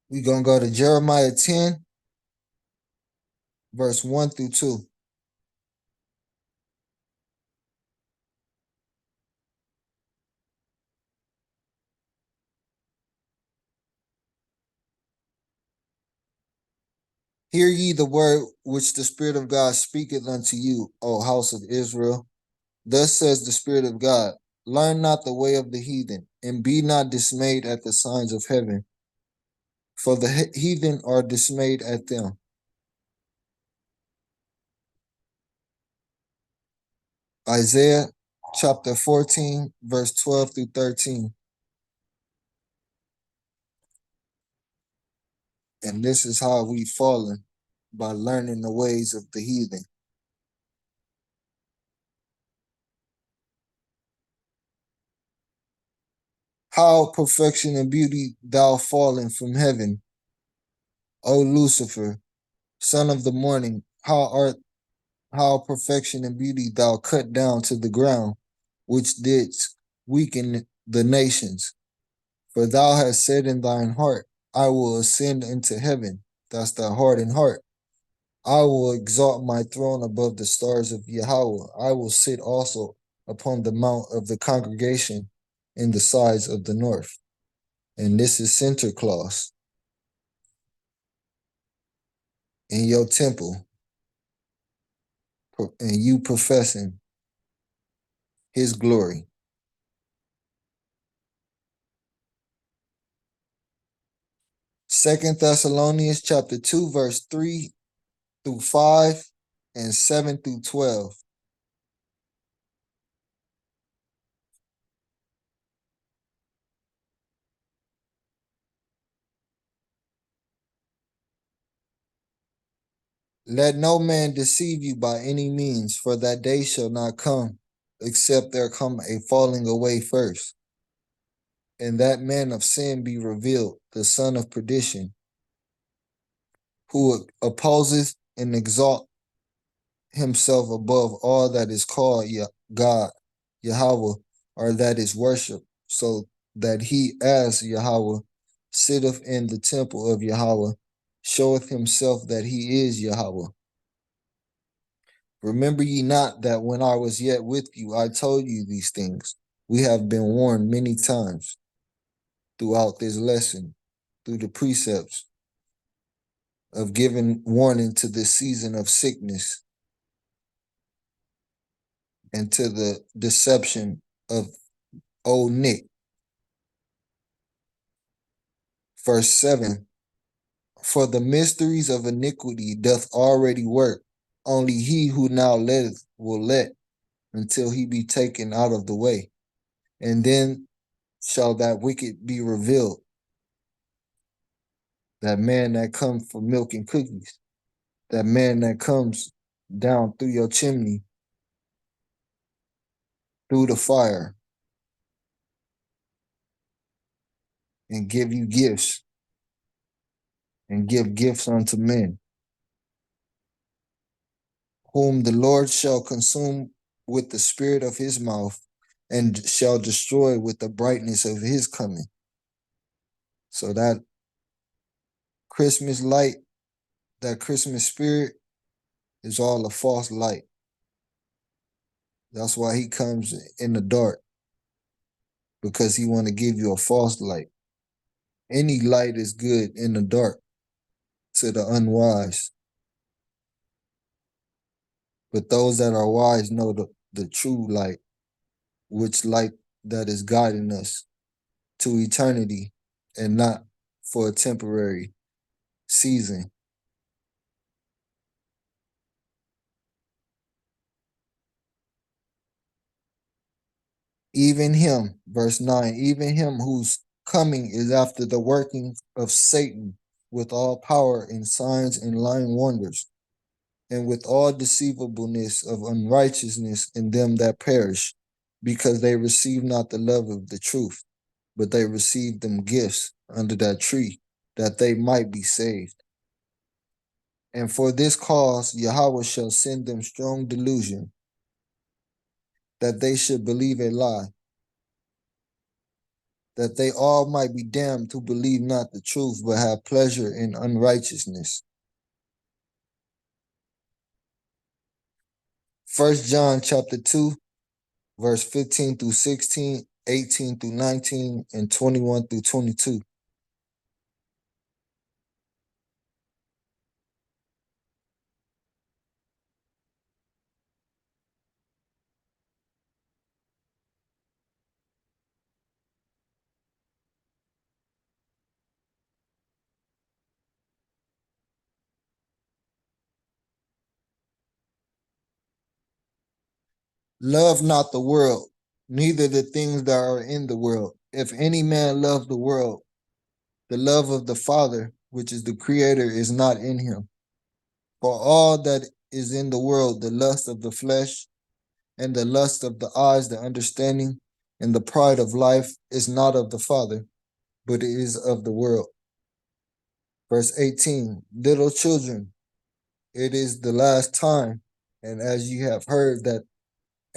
We're going to go to Jeremiah 10, verse 1 through 2. Hear ye the word which the Spirit of God speaketh unto you, O house of Israel. Thus says the Spirit of God, learn not the way of the heathen, and be not dismayed at the signs of heaven, for the heathen are dismayed at them. Isaiah chapter 14, verse 12 through 13. And this is how we've fallen, by learning the ways of the heathen. How perfection and beauty thou fallen from heaven, O Lucifer, son of the morning, how perfection and beauty thou cut down to the ground, which didst weaken the nations. For thou hast said in thine heart, I will ascend into heaven. That's thy heart and heart. I will exalt my throne above the stars of Yahweh. I will sit also upon the mount of the congregation in the sides of the north. And this is Santa Claus in your temple, and you professing his glory. Second Thessalonians chapter 2, verse 3 through 5 and 7 through 12. Let no man deceive you by any means, for that day shall not come, except there come a falling away first, and that man of sin be revealed, the son of perdition, who opposes and exalt himself above all that is called God, Yahweh, or that is worship, so that he as Yahweh sitteth in the temple of Yahweh, showeth himself that he is Yahweh. Remember ye not that when I was yet with you, I told you these things? We have been warned many times throughout this lesson, through the precepts of giving warning to this season of sickness and to the deception of old Nick. Verse 7, for the mysteries of iniquity doth already work. Only he who now letteth will let until he be taken out of the way. And then shall that wicked be revealed, that man that comes for milk and cookies, that man that comes down through your chimney, through the fire, and give you gifts, and give gifts unto men, whom the Lord shall consume with the spirit of his mouth, and shall destroy with the brightness of his coming. So that Christmas light, that Christmas spirit is all a false light. That's why he comes in the dark, because he want to give you a false light. Any light is good in the dark to the unwise. But those that are wise know the true light, which light that is guiding us to eternity and not for a temporary season. Even him, verse 9, even him whose coming is after the working of Satan with all power and signs and lying wonders, and with all deceivableness of unrighteousness in them that perish, because they receive not the love of the truth, but they received them gifts under that tree, that they might be saved. And for this cause Yahweh shall send them strong delusion, that they should believe a lie, that they all might be damned who believe not the truth, but have pleasure in unrighteousness. 1 John chapter 2, verse 15 through 16, 18 through 19, and 21 through 22. Love not the world, neither the things that are in the world. If any man love the world, the love of the Father, which is the Creator, is not in him. For all that is in the world, the lust of the flesh, and the lust of the eyes, the understanding, and the pride of life is not of the Father, but it is of the world. Verse 18, little children, it is the last time, and as you have heard that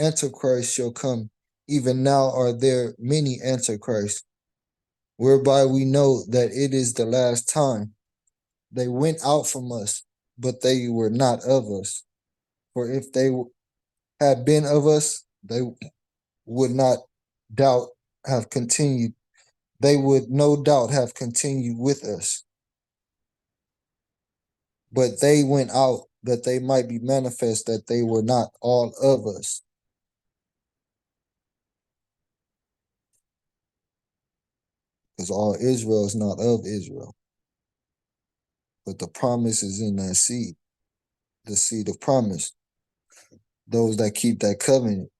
Antichrist shall come, even now are there many Antichrists, whereby we know that it is the last time. They went out from us, but they were not of us. For if they had been of us, they would not doubt have continued. They would no doubt have continued with us. But they went out that they might be manifest that they were not all of us. Because all Israel is not of Israel. But the promise is in that seed, the seed of promise. Those that keep that covenant.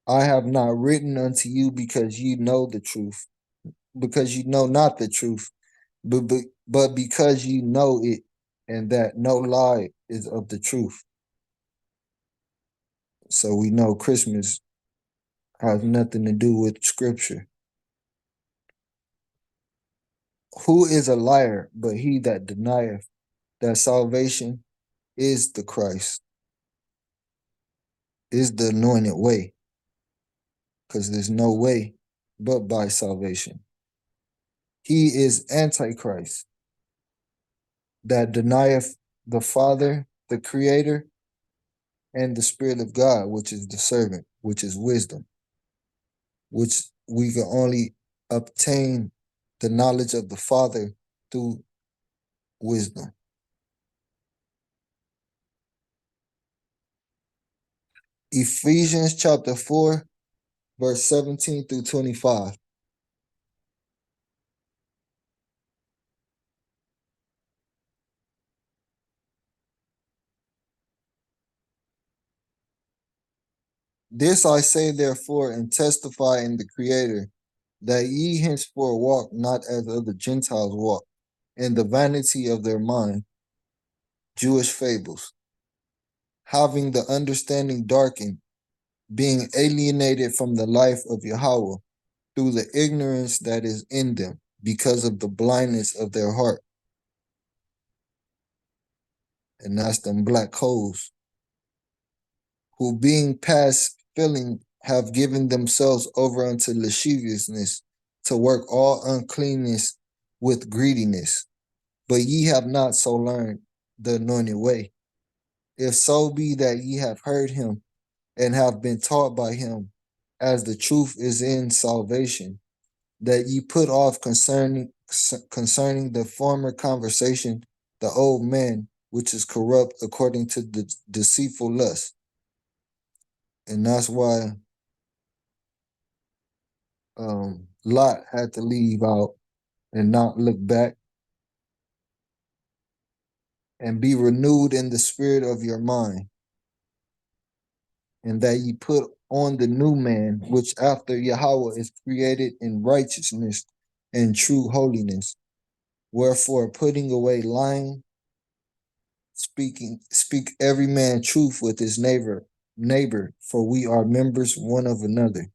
I have not written unto you because you know the truth, because you know not the truth, but because you know it, and that no lie is of the truth. So we know Christmas has nothing to do with Scripture. Who is a liar but he that denieth that salvation is the Christ, is the anointed way, because there's no way but by salvation. He is Antichrist that denieth the Father, the Creator, and the Spirit of God, which is the servant, which is wisdom, which we can only obtain the knowledge of the Father through wisdom. Ephesians chapter 4, verse 17 through 25. This I say therefore, and testify in the Creator, that ye henceforth walk not as other Gentiles walk, in the vanity of their mind, Jewish fables, having the understanding darkened, being alienated from the life of Yahweh through the ignorance that is in them, because of the blindness of their heart. And that's them black holes, who being past feeling have given themselves over unto lasciviousness, to work all uncleanness with greediness. But ye have not so learned the anointed way. If so be that ye have heard him, and have been taught by him, as the truth is in salvation, that ye put off concerning the former conversation, the old man, which is corrupt according to the deceitful lust. And that's why Lot had to leave out and not look back, and be renewed in the spirit of your mind, and that ye put on the new man, which after Yahweh is created in righteousness and true holiness. Wherefore, putting away lying, speak every man truth with his neighbor, for we are members one of another.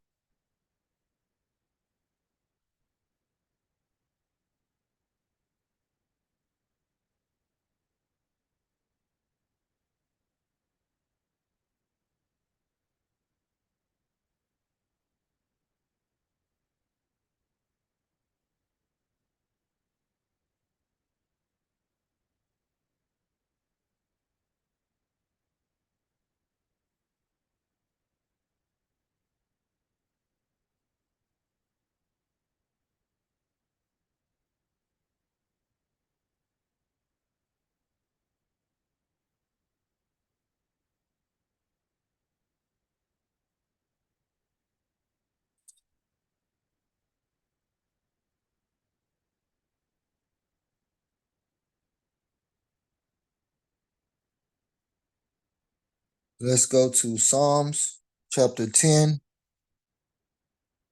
Let's go to Psalms chapter 10,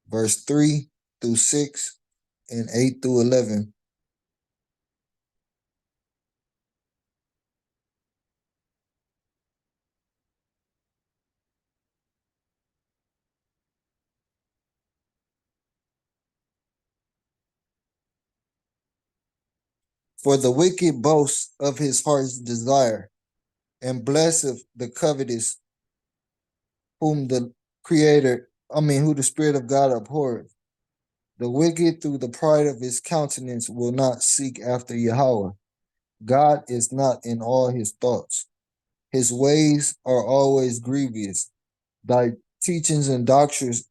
verse 3 through 6 and 8 through 11. For the wicked boasts of his heart's desire, and blesseth the covetous, whom the who the Spirit of God abhorreth. The wicked through the pride of his countenance will not seek after Yahweh. God is not in all his thoughts. His ways are always grievous. Thy teachings and doctrines,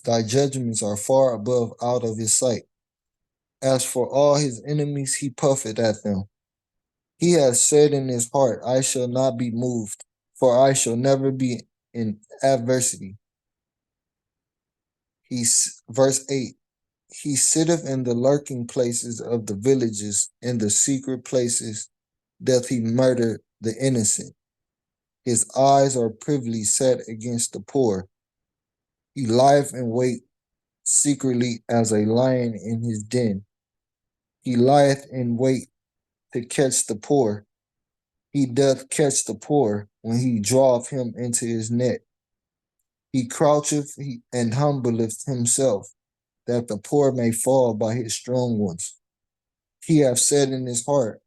thy judgments are far above out of his sight. As for all his enemies, he puffeth at them. He has said in his heart, I shall not be moved, for I shall never be in adversity. Verse 8, he sitteth in the lurking places of the villages, in the secret places doth he murder the innocent. His eyes are privily set against the poor. He lieth in wait secretly as a lion in his den. He lieth in wait to catch the poor. He doth catch the poor when he draweth him into his net. He croucheth and humbleth himself, that the poor may fall by his strong ones. He hath said in his heart,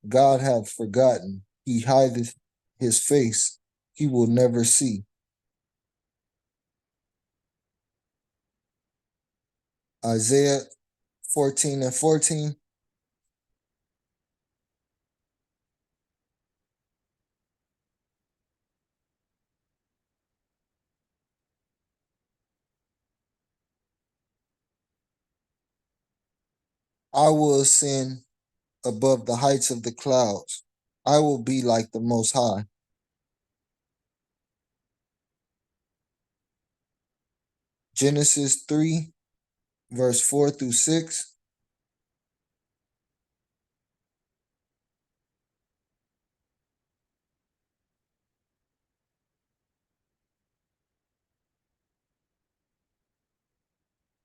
God hath forgotten. He hideth his face. He will never see. Isaiah 14:14. I will ascend above the heights of the clouds. I will be like the Most High. Genesis 3, verse 4 through 6.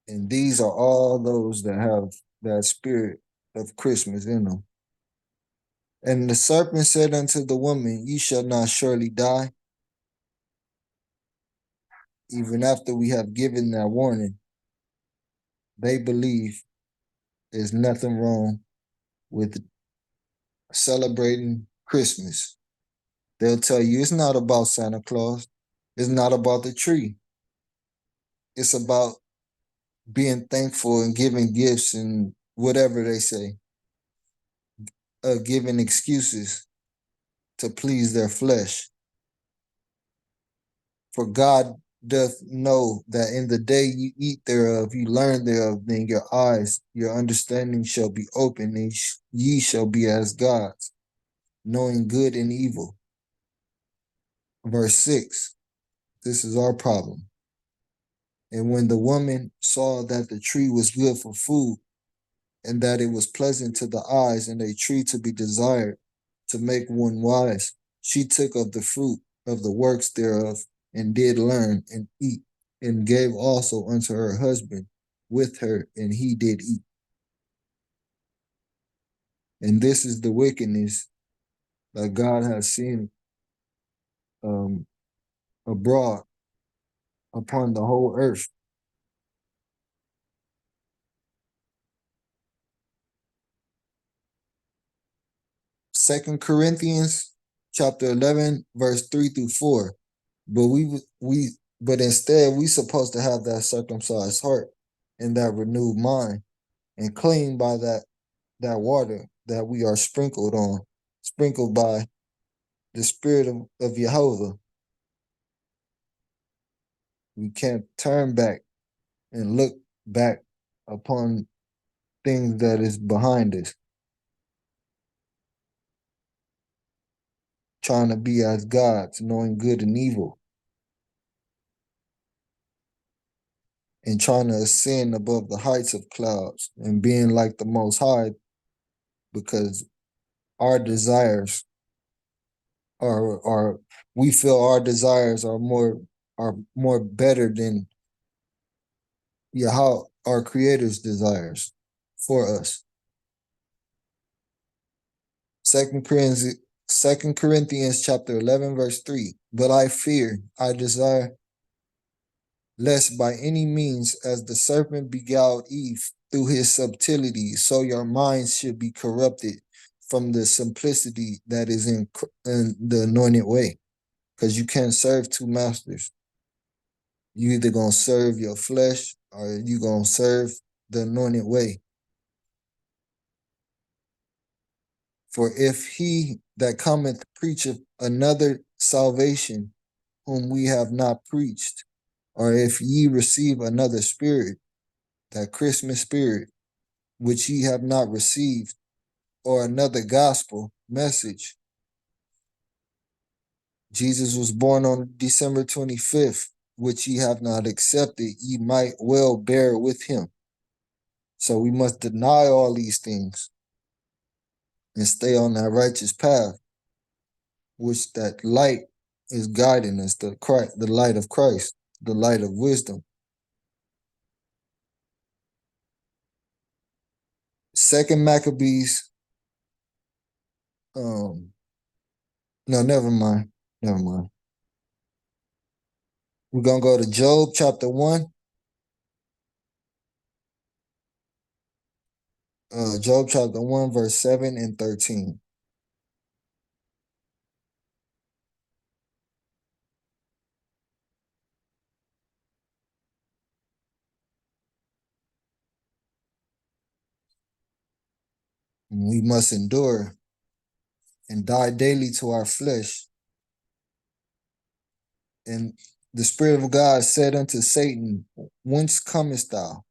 And these are all those that have that spirit of Christmas in them. And the serpent said unto the woman, ye shall not surely die. Even after we have given that warning, they believe there's nothing wrong with celebrating Christmas. They'll tell you it's not about Santa Claus. It's not about the tree. It's about being thankful and giving gifts and whatever they say, giving excuses to please their flesh. For God doth know that in the day you eat thereof, you learn thereof, then your eyes, your understanding shall be open, and ye shall be as gods, knowing good and evil. Verse 6, this is our problem. And when the woman saw that the tree was good for food, and that it was pleasant to the eyes, and a tree to be desired to make one wise, she took of the fruit of the works thereof, and did learn and eat, and gave also unto her husband with her, and he did eat. And this is the wickedness that God has seen abroad upon the whole earth. 2 Corinthians chapter 11, verse 3 through 4. But but instead we supposed to have that circumcised heart and that renewed mind, and clean by that water that we are sprinkled by the spirit of Jehovah. We can't turn back and look back upon things that is behind us, trying to be as gods, knowing good and evil, and trying to ascend above the heights of clouds and being like the Most High, because our desires are we feel our desires are more better than how our Creator's desires for us. Second Corinthians chapter 11, verse 3. But I desire, lest by any means, as the serpent beguiled Eve through his subtlety, so your minds should be corrupted from the simplicity that is in the anointed way. Because you can't serve two masters. You either gonna serve your flesh or you gonna serve the anointed way. For if he that cometh preacheth another salvation whom we have not preached, or if ye receive another spirit, that Christmas spirit, which ye have not received, or another gospel message. Jesus was born on December 25th, which ye have not accepted, ye might well bear with him. So we must deny all these things and stay on that righteous path, which that light is guiding us, the light of Christ, the light of wisdom. Second Maccabees, no, never mind. Never mind. We're gonna go to Job chapter 1. Job chapter 1, verse 7 and 13. We must endure and die daily to our flesh. And the Spirit of God said unto Satan, whence comest thou?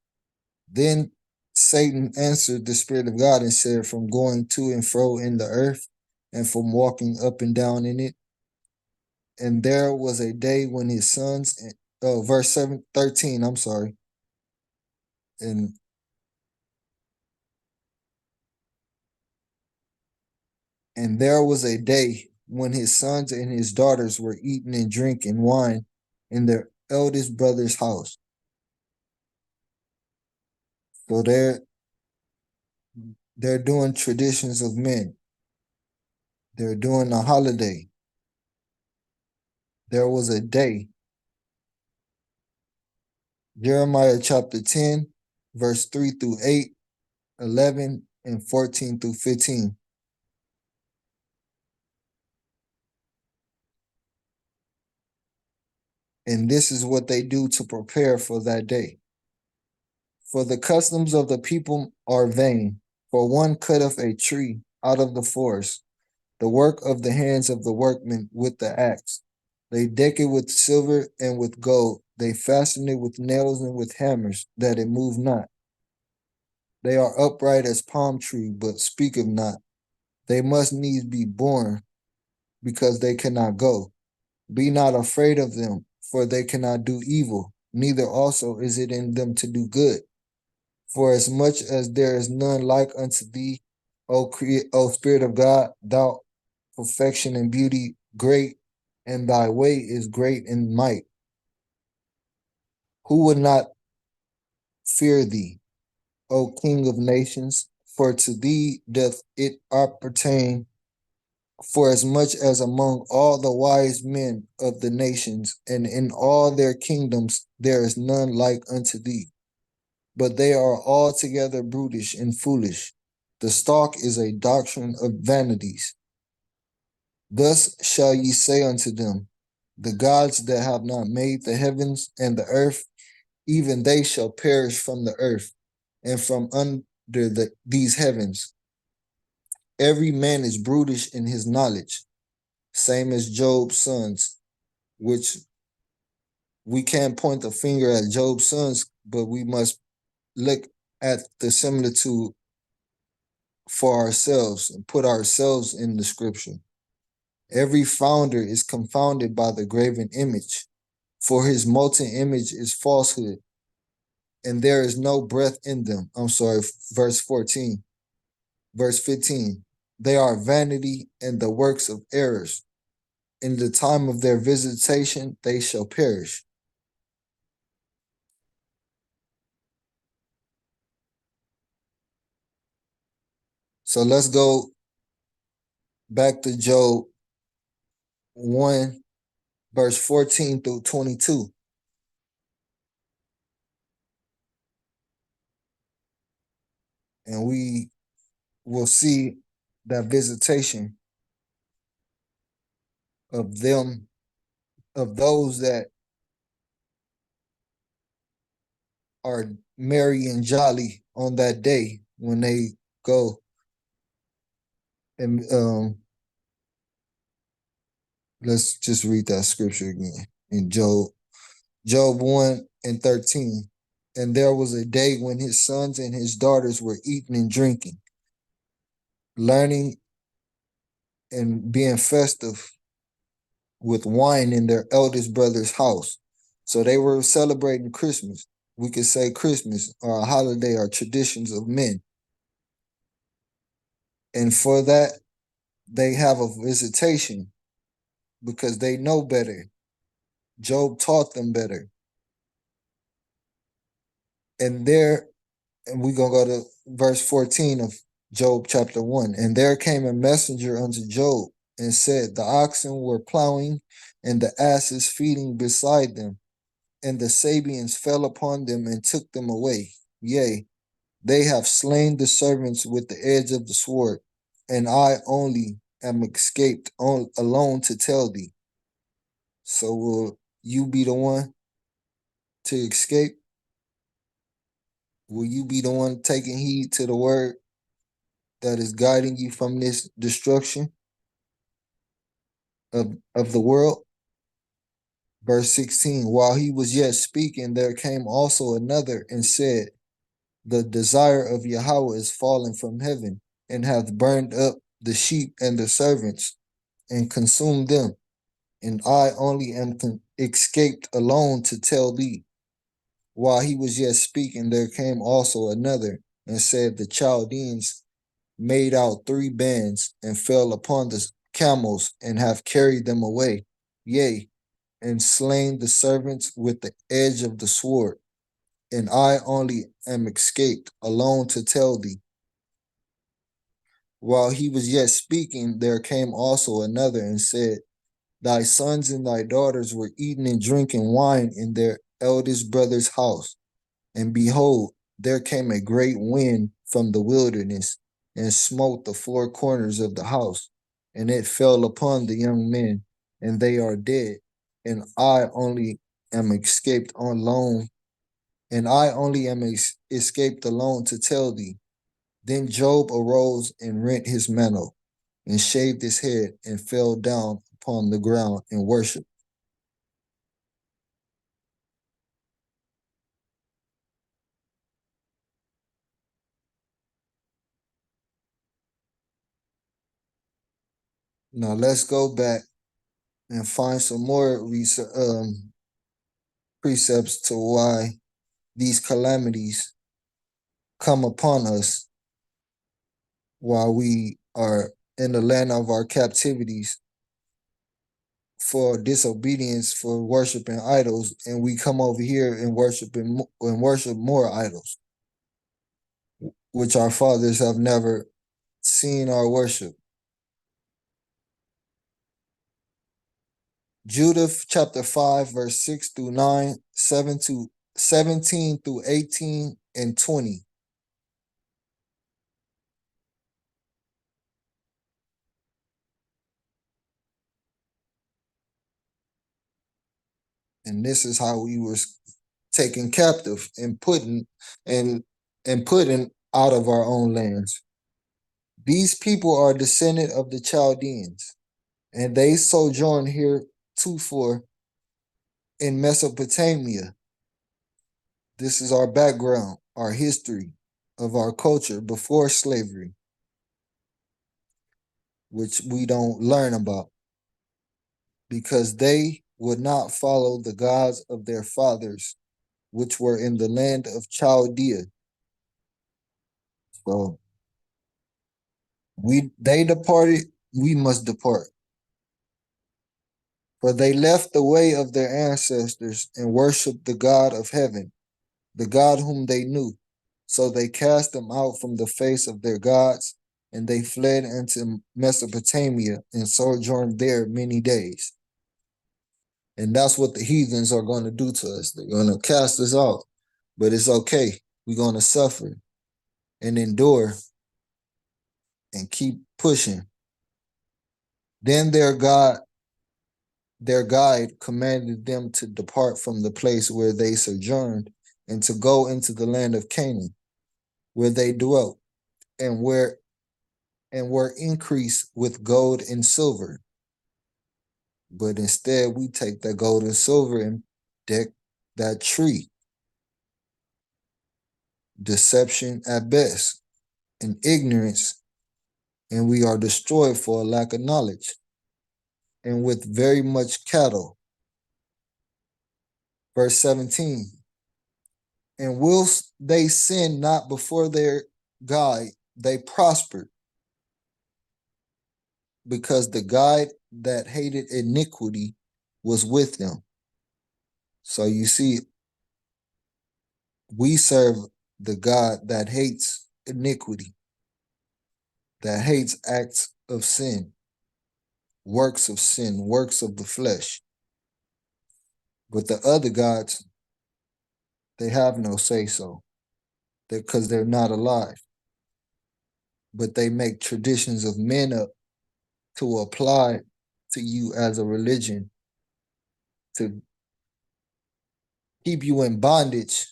Then Satan answered the Spirit of God and said, from going to and fro in the earth, and from walking up and down in it. And there was a day when his sons, verse 13, I'm sorry. And there was a day when his sons and his daughters were eating and drinking wine in their eldest brother's house. So they're doing traditions of men. They're doing a holiday. There was a day. Jeremiah chapter 10, verse 3 through 8, 11, and 14 through 15. And this is what they do to prepare for that day. For the customs of the people are vain. For one cutteth a tree out of the forest, the work of the hands of the workmen with the axe. They deck it with silver and with gold. They fasten it with nails and with hammers, that it move not. They are upright as palm tree, but speaketh not. They must needs be born, because they cannot go. Be not afraid of them, for they cannot do evil, neither also is it in them to do good. For as much as there is none like unto thee, O Spirit of God, thou perfection and beauty great, and thy way is great in might. Who would not fear thee, O King of nations? For to thee doth it appertain, for as much as among all the wise men of the nations, and in all their kingdoms, there is none like unto thee. But they are altogether brutish and foolish. The stalk is a doctrine of vanities. Thus shall ye say unto them, the gods that have not made the heavens and the earth, even they shall perish from the earth and from under these heavens. Every man is brutish in his knowledge, same as Job's sons, which we can't point the finger at Job's sons, but we must look at the similitude for ourselves and put ourselves in the scripture. Every founder is confounded by the graven image, for his molten image is falsehood, and there is no breath in them. I'm sorry, verse 14. Verse 15. They are vanity and the works of errors. In the time of their visitation, they shall perish. So let's go back to Job 1, verse 14 through 22. And we will see that visitation of them, of those that are merry and jolly on that day when they go and let's just read that scripture again in Job 1 and 13. And there was a day when his sons and his daughters were eating and drinking, learning and being festive with wine in their eldest brother's house. So they were celebrating Christmas. We could say Christmas or a holiday or traditions of men. And for that, they have a visitation because they know better. Job taught them better. And we're going to go to verse 14 of Job chapter 1. And there came a messenger unto Job and said, the oxen were plowing and the asses feeding beside them, and the Sabians fell upon them and took them away. Yea, they have slain the servants with the edge of the sword, and I only am escaped alone to tell thee. So will you be the one to escape? Will you be the one taking heed to the word that is guiding you from this destruction of the world. Verse 16, while he was yet speaking, there came also another and said, the desire of Yahweh is fallen from heaven, and hath burned up the sheep and the servants, and consumed them. And I only am escaped alone to tell thee. While he was yet speaking, there came also another, and said, the Chaldeans made out 3 bands, and fell upon the camels, and have carried them away, yea, and slain the servants with the edge of the sword. And I only am escaped alone to tell thee. While he was yet speaking, there came also another and said, thy sons and thy daughters were eating and drinking wine in their eldest brother's house. And behold, there came a great wind from the wilderness, and smote the 4 corners of the house, and it fell upon the young men, and they are dead. And I only am escaped alone, and I only am escaped alone to tell thee. Then Job arose and rent his mantle, and shaved his head, and fell down upon the ground and worshiped. Now let's go back and find some more precepts to why these calamities come upon us while we are in the land of our captivities for disobedience, for worshiping idols, and we come over here and worship more idols, which our fathers have never seen our worship. Judah chapter 5, verse 6 through 9, 17 through 18 and 20. And this is how we were taken captive and putting out of our own lands. These people are descendant of the Chaldeans, and they sojourn heretofore in Mesopotamia. This is our background, our history of our culture before slavery, which we don't learn about, because they would not follow the gods of their fathers, which were in the land of Chaldea. So they departed, we must depart. For they left the way of their ancestors and worshiped the God of heaven, the God whom they knew. So they cast them out from the face of their gods, and they fled into Mesopotamia and sojourned there many days. And that's what the heathens are going to do to us. They're going to cast us out, but it's okay. We're going to suffer and endure and keep pushing. Then their guide commanded them to depart from the place where they sojourned and to go into the land of Canaan, where they dwelt, and were increased with gold and silver. But instead, we take that gold and silver and deck that tree. Deception at best, and ignorance, and we are destroyed for a lack of knowledge, and with very much cattle. Verse 17, and whilst they sinned not before their guide, they prospered, because the guide that hated iniquity was with them. So you see, we serve the God that hates iniquity, that hates acts of sin, works of the flesh. But the other gods, they have no say-so, because they're not alive. But they make traditions of men up to apply to you as a religion, to keep you in bondage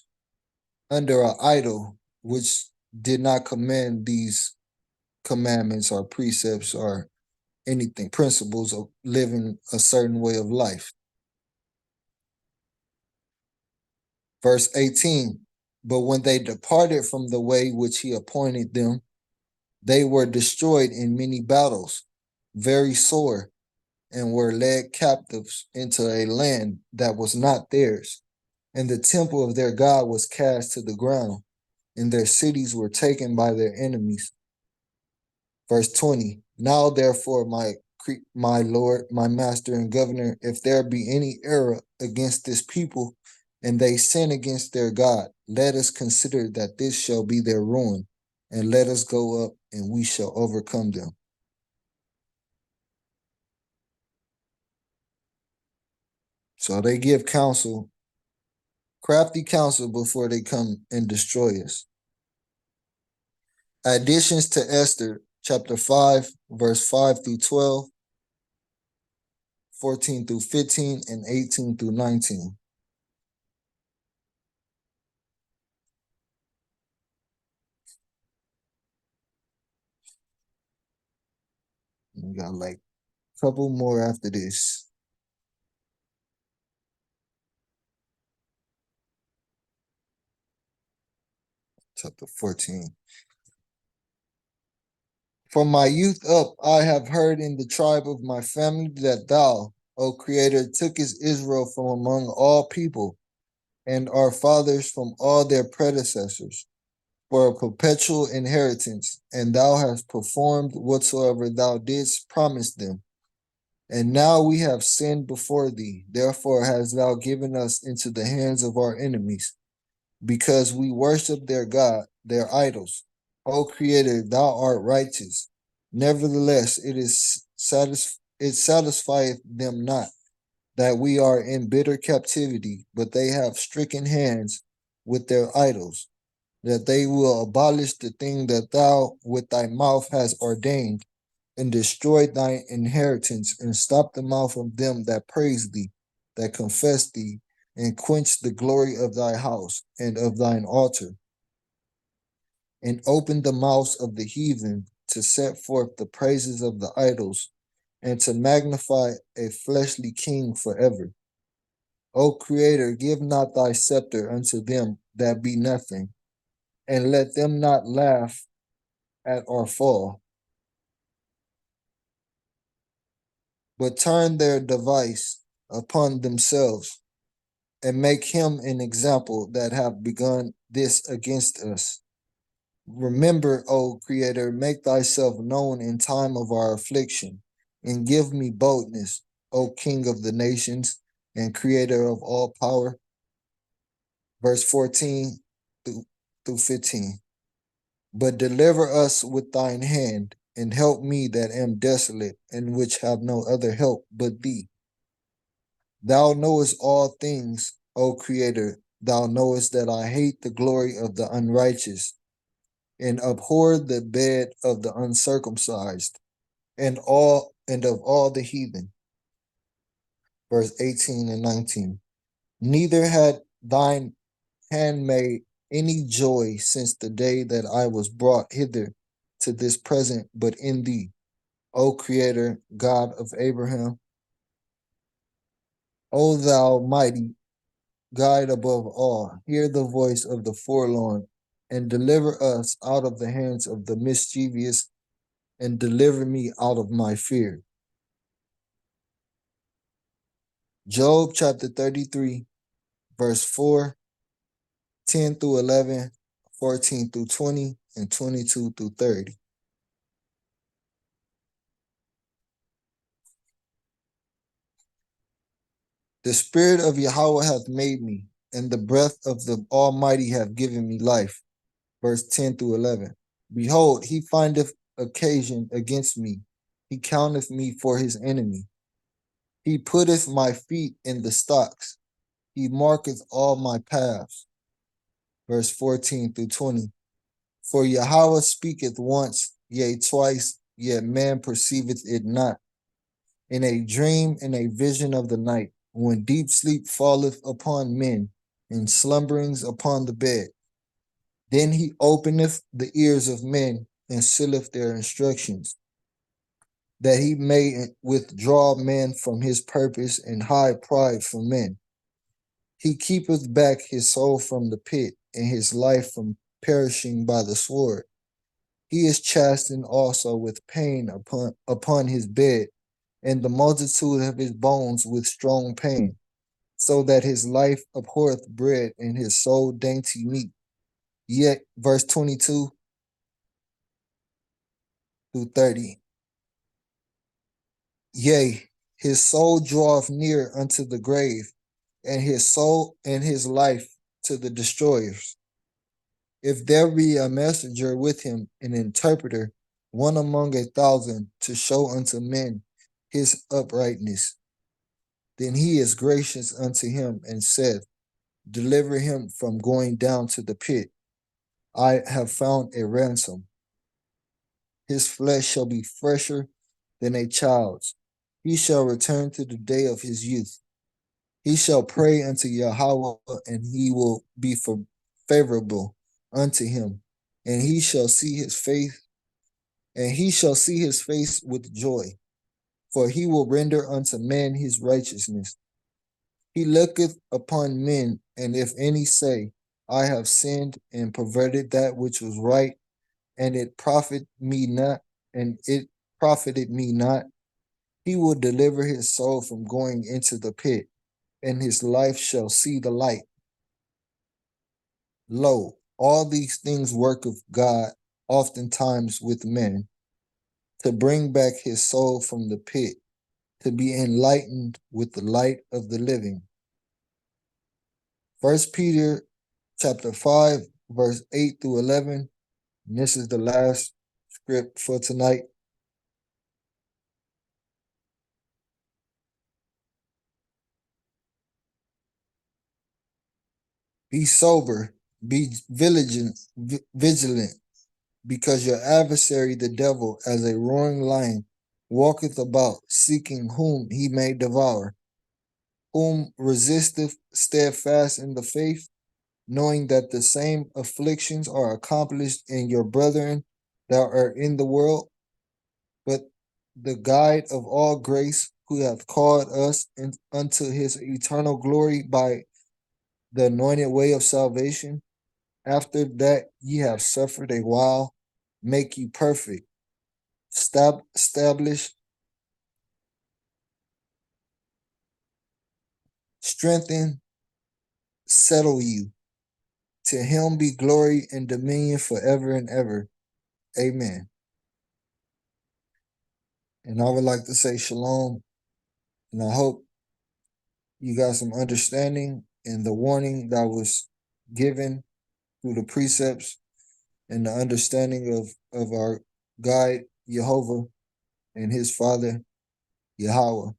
under an idol which did not command these commandments or precepts or anything, principles of living a certain way of life. Verse 18, but when they departed from the way which he appointed them, they were destroyed in many battles, very sore, and were led captives into a land that was not theirs. And the temple of their God was cast to the ground, and their cities were taken by their enemies. Verse 20, now therefore, my Lord, my master and governor, if there be any error against this people, and they sin against their God, let us consider that this shall be their ruin, and let us go up, and we shall overcome them. So they give counsel, crafty counsel, before they come and destroy us. Additions to Esther, chapter 5, verse 5 through 12, 14 through 15, and 18 through 19. We got like a couple more after this. Chapter 14. From my youth up, I have heard in the tribe of my family that thou, O Creator, tookest Israel from among all people, and our fathers from all their predecessors, for a perpetual inheritance, and thou hast performed whatsoever thou didst promise them. And now we have sinned before thee, therefore hast thou given us into the hands of our enemies, because we worship their God, their idols. O Creator, thou art righteous. Nevertheless, it satisfieth them not that we are in bitter captivity, but they have stricken hands with their idols, that they will abolish the thing that thou with thy mouth hast ordained, and destroy thine inheritance, and stop the mouth of them that praise thee, that confess thee, and quench the glory of thy house and of thine altar, and open the mouths of the heathen to set forth the praises of the idols, and to magnify a fleshly king forever. O Creator, give not thy scepter unto them that be nothing, and let them not laugh at our fall, but turn their device upon themselves, and make him an example that have begun this against us. Remember, O Creator, make thyself known in time of our affliction, and give me boldness, O King of the nations, and Creator of all power. Verse 14 through 15. But deliver us with thine hand, and help me that am desolate, and which have no other help but thee. Thou knowest all things, O Creator. Thou knowest that I hate the glory of the unrighteous, and abhor the bed of the uncircumcised, and of all the heathen. Verse 18 and 19. Neither had thine handmaid any joy since the day that I was brought hither to this present, but in thee, O Creator, God of Abraham. O thou mighty guide above all, hear the voice of the forlorn, and deliver us out of the hands of the mischievous, and deliver me out of my fear. Job chapter 33, verse 4, 10 through 11, 14 through 20, and 22 through 30. The spirit of Yahweh hath made me, and the breath of the Almighty hath given me life. Verse 10 through 11. Behold, he findeth occasion against me. He counteth me for his enemy. He putteth my feet in the stocks. He marketh all my paths. Verse 14 through 20. For Yahweh speaketh once, yea, twice, yet man perceiveth it not. In a dream, in a vision of the night, when deep sleep falleth upon men, and slumberings upon the bed. Then he openeth the ears of men, and sealeth their instructions, that he may withdraw men from his purpose and hide pride from men. He keepeth back his soul from the pit, and his life from perishing by the sword. He is chastened also with pain upon his bed, and the multitude of his bones with strong pain, so that his life abhorreth bread, and his soul dainty meat. Yet, verse 22 through 30. Yea, his soul draweth near unto the grave, and his soul and his life to the destroyers. If there be a messenger with him, an interpreter, one among 1,000, to show unto men his uprightness, then he is gracious unto him, and saith, deliver him from going down to the pit. I have found a ransom. His flesh shall be fresher than a child's. He shall return to the day of his youth. He shall pray unto Yahweh, and he will be favorable unto him, and he shall see his face, with joy, for he will render unto man his righteousness. He looketh upon men, and if any say, I have sinned and perverted that which was right, and it profited me not, he will deliver his soul from going into the pit, and his life shall see the light. Lo, all these things worketh God oftentimes with men, to bring back his soul from the pit, to be enlightened with the light of the living. 1 Peter chapter 5, verse 8 through 11. And this is the last script for tonight. Be sober, be vigilant, because your adversary, the devil, as a roaring lion, walketh about, seeking whom he may devour. Whom resisteth steadfast in the faith, knowing that the same afflictions are accomplished in your brethren that are in the world. But the guide of all grace, who hath called us unto his eternal glory by the anointed way of salvation, after that ye have suffered a while, make you perfect, establish, strengthen, settle you. To him be glory and dominion forever and ever. Amen. And I would like to say shalom, and I hope you got some understanding in the warning that was given through the precepts and the understanding of our guide, Jehovah, and his father, Yahweh.